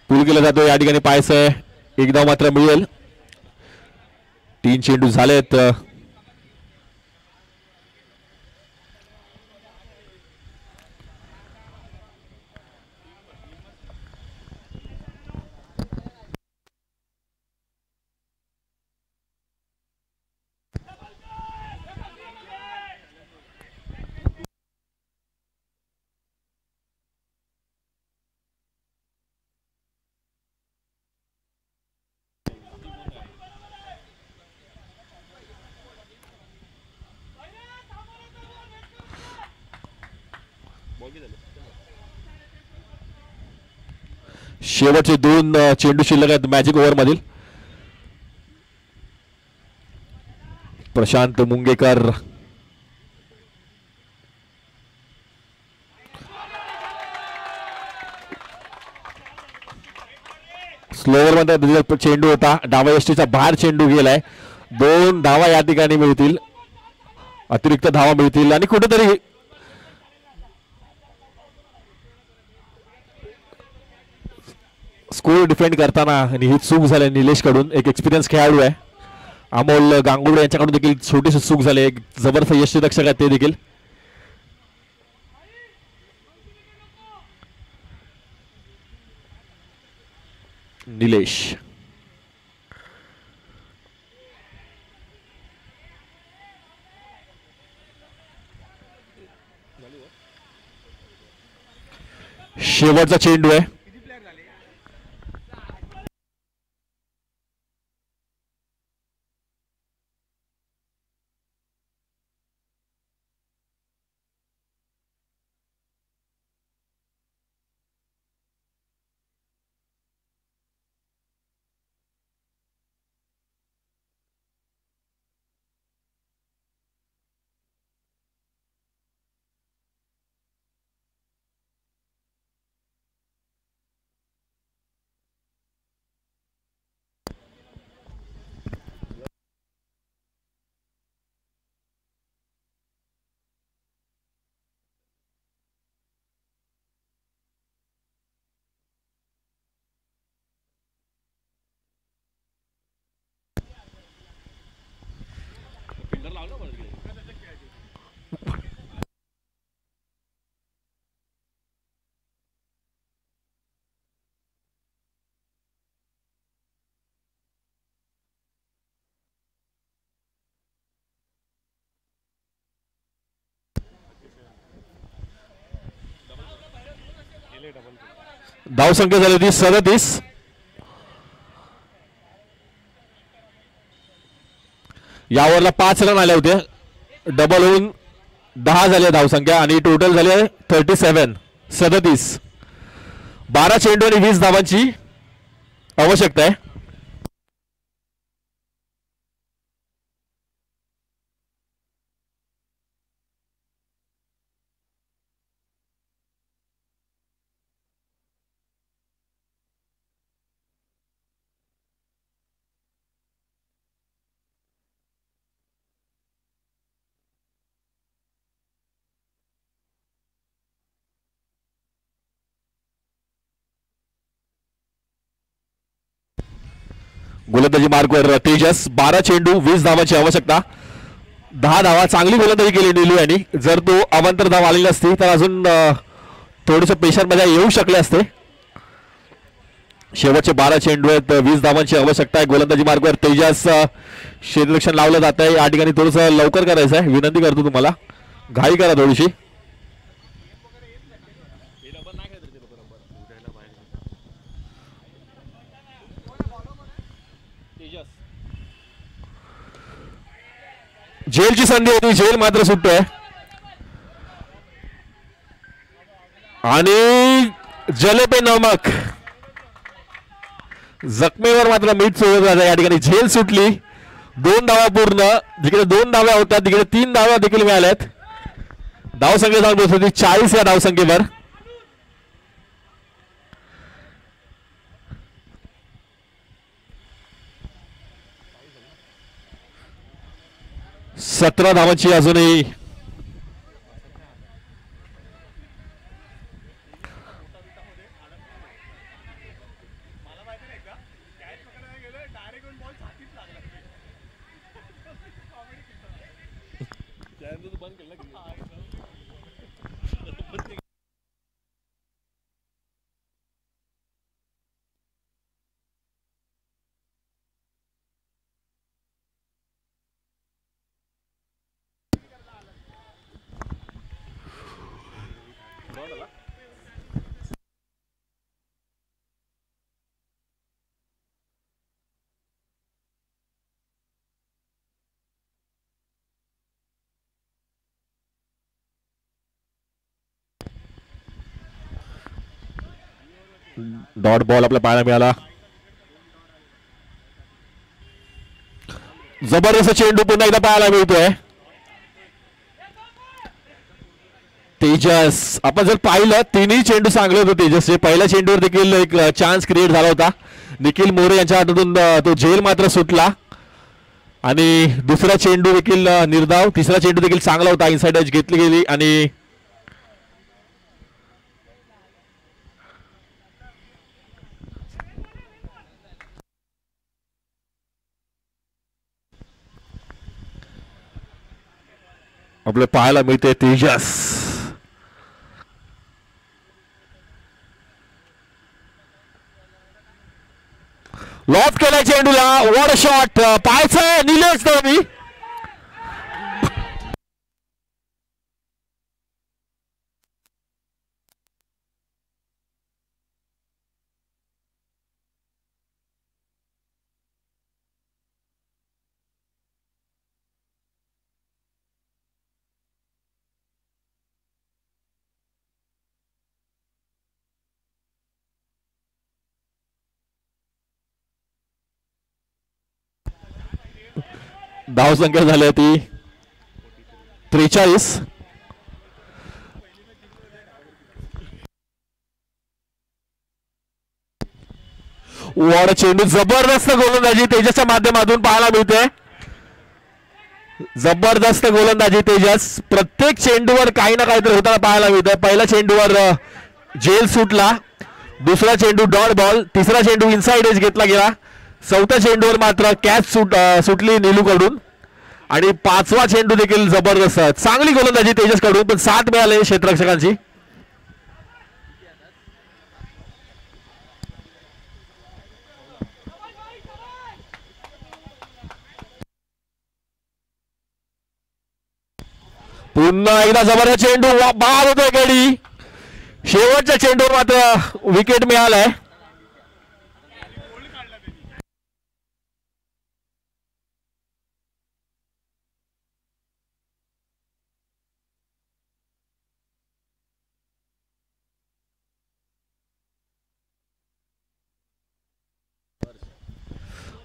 पूल केला जातो. या ठिकाणी पाहायचंय एक धाव मात्र मिळेल. 3 चेंडू झालेत. शेवटचे 2 चेंडू शिल्लक आहेत मॅजिक ओव्हर मधील. प्रशांत मुंगेकर स्लोअर मध्ये चेंडू होता, डावा यष्टीचा बाहेर चेंडू गेलाय. 2 धावा या ठिकाणी मिळतील, अतिरिक्त धावा मिळतील आणि कुठेतरी स्कोर डिफेंड करताना ही चूक झाली निलेश कडून. एक एक्सपिरियन्स खेळाडू आहे अमोल गांगुर्डे यांच्याकडून देखील छोटीशी चूक झाली. एक जबरदस्त यष्टीरक्षक आहे ते देखील. निलेश शेवटचा चेंडू आहे. धावसंख्या झाली होती 37. यावरला 5 रन आले होते, डबल होऊन 10 झाले धावसंख्या आणि टोटल झाले 37. 12 चेंडू आणि 20 धावांची आवश्यकता आहे. गोलंदाजी मार्गवर तेजस. 12 चेंडू 20 धावांची आवश्यकता. 10 धावा. चांगली गोलंदाजी केली नीलू यांनी. जर तो अवांतर धाव आलेली असती तर अजून थोडंसं प्रेशरमध्ये येऊ शकले असते. शेवटचे 12 चेंडू आहेत, 20 धावांची आवश्यकता आहे. गोलंदाजी मार्गवर तेजस. क्षेत्ररक्षण लावलं जात आहे या ठिकाणी, थोडंसं लवकर करायचं आहे. विनंती करतो तुम्हाला, घाई करा थोडीशी. झेलची संधी होती, झेल मात्र सुटतोय आणि जलेबे नमक जखमेवर मात्र मीठ सोडत जातं. या ठिकाणी झेल सुटली. 2 धावा पूर्ण. जिकडे 2 धाव्या होत्या तिकडे 3 धाव्या देखील मिळाल्यात. धावसंख्या जाऊन बसली 40 या धावसंख्येवर. सतरा धावांची अजूनही डॉट बॉल आपल्याला पाहायला मिळाला. जबरदस्त चेंडू पुन्हा एकदा पाहायला मिळतोय. तेजस, आपण जर पाहिलं तिन्ही चेंडू चांगले होते तेजसचे. पहिल्या चेंडूवर देखील एक चान्स क्रिएट झाला होता निखिल मोरे यांच्या हातातून, तो झेल मात्र सुटला. आणि दुसरा चेंडू देखील निर्धाव, तिसरा चेंडू देखील चांगला होता, इनसाइड एज घेतली गेली. आणि आपल्याला पाहायला मिळते तेजस लॉफ केला चेंडूला. वॉट शॉट, पाहायचं निलेश मी. धाव संख्या झाली ती 43. वॉड चेंडू, जबरदस्त गोलंदाजी तेजसच्या माध्यमातून पाहायला मिळते. जबरदस्त गोलंदाजी तेजस, प्रत्येक चेंडूवर काही ना काहीतरी होताना पाहायला मिळतं. पहिल्या चेंडूवर जेल सुटला, दुसरा चेंडू डॉट बॉल, तिसरा चेंडू इनसाइड एज घेतला गेला, चौथ्या चेंडूवर मात्र कॅच सुटली नीलूकडून. आणि पाचवा चेंडू देखील जबरदस्त, चांगली गोलंदाजी तेजस कडून, पण साथ मिळाली क्षेत्ररक्षकांची. पुन्हा एकदा जबरदस्त चेंडू, बाद होतोय गडी. शेवटच्या चेंडूवर मात्र विकेट मिळालाय.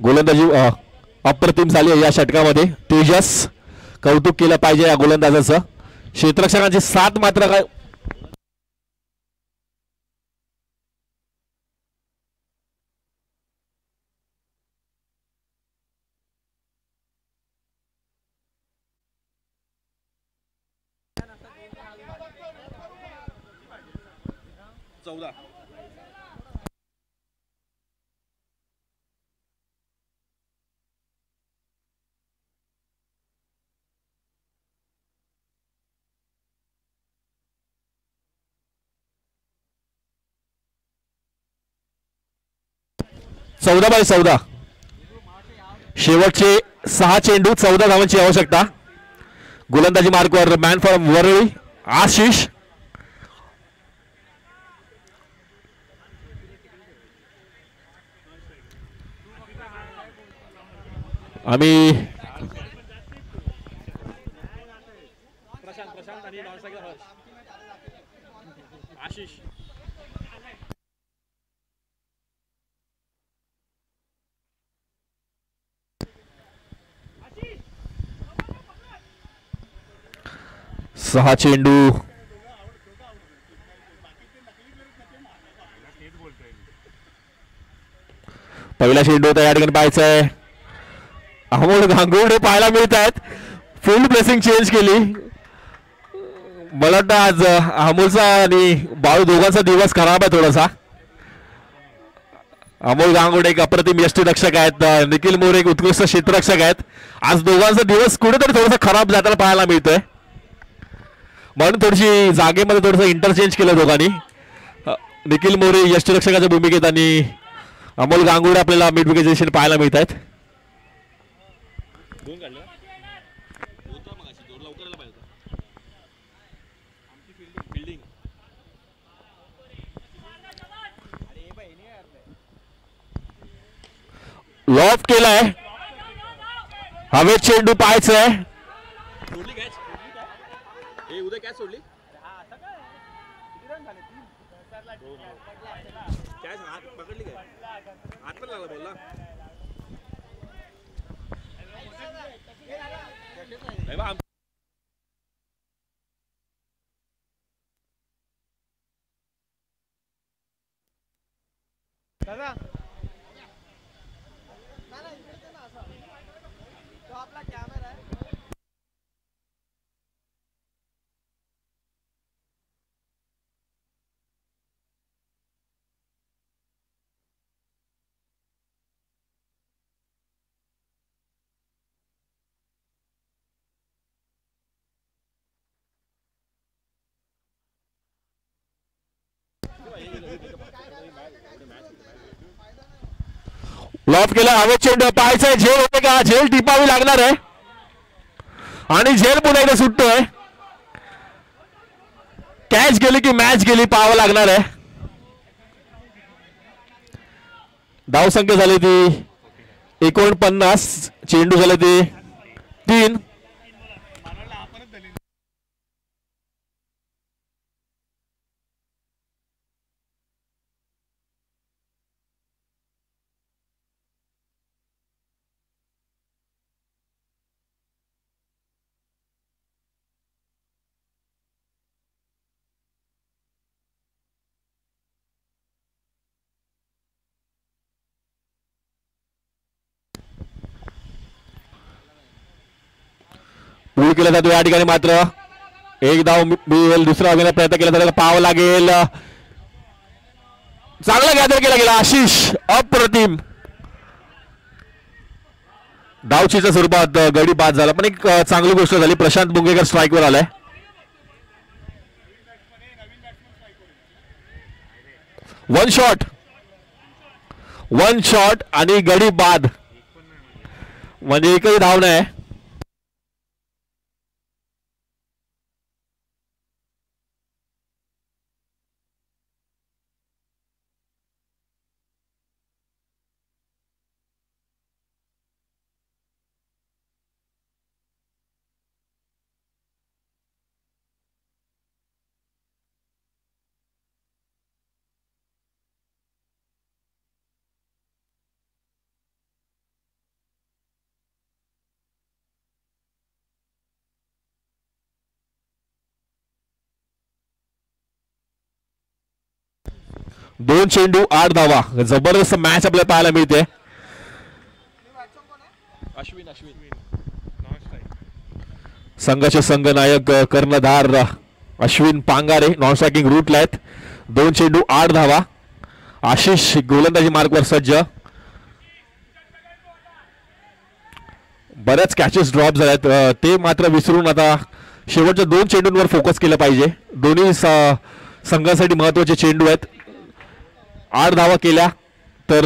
गोलंदाजी अप्रतिम झाली या षटकामध्ये. तेजस, कौतुक केलं पाहिजे या गोलंदाजाचं. क्षेत्ररक्षकांची साथ मात्र काय. चौदा बाय 14. शेवटचे 6 चेंडू, 14 धावांची आवश्यकता. गोलंदाजी मार्कवर मॅन फ्रॉम वरळी आशिष. आम्ही आशिष सहा चेंडू, पहिला चेंडू होता या ठिकाणी पाहायचा आहे. अमोल गांगुर्डे पाहायला मिळत आहेत. फील्ड प्लेसिंग चेंज केली. मला वाटतं आज अमोलचा आणि बाळू दोघांचा दिवस खराब आहे थोडासा. अमोल गांगुर्डे एक अप्रतिम यष्टीरक्षक आहेत, निखिल मोरे एक उत्कृष्ट क्षेत्ररक्षक आहेत. आज दोघांचा दिवस कुठेतरी थोडासा खराब जाताना पाहायला मिळतोय. म्हणून थोडीशी जागेमध्ये थोडंसं इंटरचेंज केलं दोघांनी. निखिल मोरे यष्टीरक्षकाच्या भूमिकेत आणि अमोल गांगुर्डे आपल्याला मिड विकेट पोझिशन पाहायला मिळत आहेत. लॉफ केलाय, हवेत चेंडू पाहायचंय. लॉफ केला हवेत चेंडू पाहायचंय झेल होते का झेल टिपावी लागणार आहे आणि झेल पुन्हा एकदा सुटतोय कॅच गेली की मॅच गेली पाहावं लागणार आहे धावसंख्या झाली ती 49 चेंडू झाले ते 3 पूल केला जातो या ठिकाणी मात्र एक धाव मिळेल दुसरा अभिनय प्रयत्न केला जातो पाहावं लागेल चांगला गॅदर केला गेला आशिष अप्रतिम धावचीच्या स्वरूपात गडी बाद झाला पण एक चांगली गोष्ट झाली प्रशांत बुंगेकर स्ट्राईकवर आलाय वन शॉट आणि गडी बाद म्हणजे एकही धाव नाही दोन चेंडू 8 धावा जबरदस्त मॅच आपल्याला पाहायला मिळते संघाचे संघनायक कर्णधार अश्विन पांगारे नॉन स्ट्रायकिंग रूटला आहेत दोन चेंडू 8 धावा आशिष गोलंदाजी मार्कवर सज्ज बऱ्याच कॅचेस ड्रॉप झाल्यात ते मात्र विसरून आता शेवटच्या दोन चेंडूंवर फोकस केलं पाहिजे दोन्ही संघासाठी महत्त्वाचे चेंडू आहेत 8 धावा केल्या तर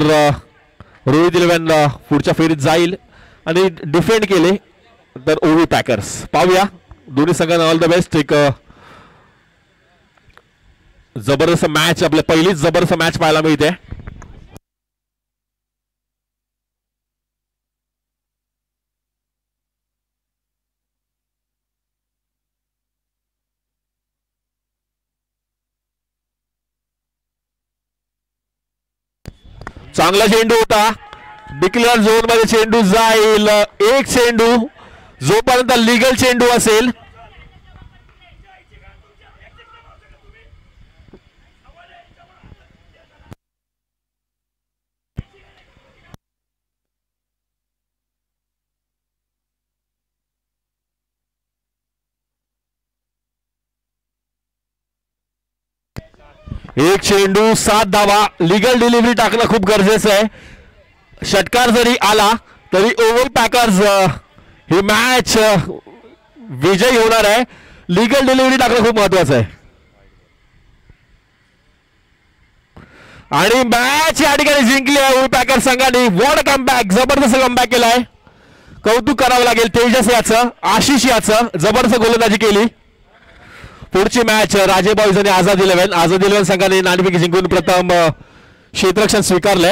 रोहित 11 पुढच्या फेरीत जाईल आणि डिफेंड केले तर ओव्ही पॅकर्स पाहूया दोन्ही संघांना ऑल द बेस्ट एक जबरदस्त मॅच आपल्या पहिलीच जबरदस्त मॅच पाहायला मिळते चांगला चेंडू होता डिक्लेअर झोन मध्ये चेंडू जाईल एक चेंडू जोपर्यंत लीगल चेंडू असेल एक चेंडू 7 धावा लीगल डिलिव्हरी टाकणं खूप गरजेचं आहे षटकार जरी आला तरी ओव्हल पॅकर्स ही मॅच विजयी होणार आहे लीगल डिलिव्हरी टाकणं खूप महत्वाचं आहे आणि मॅच या ठिकाणी जिंकली आहे ओव्हल पॅकर्स संघाने वॉट कमबॅक जबरदस्त कमबॅक केलाय कौतुक करावं लागेल तेजस याचं आशिष याचं जबरदस्त गोलंदाजी केली पुढची मॅच राजे बॉयज आणि आझाद 11 संघाने नाणेफेक जिंकून प्रथम क्षेत्ररक्षण स्वीकारलंय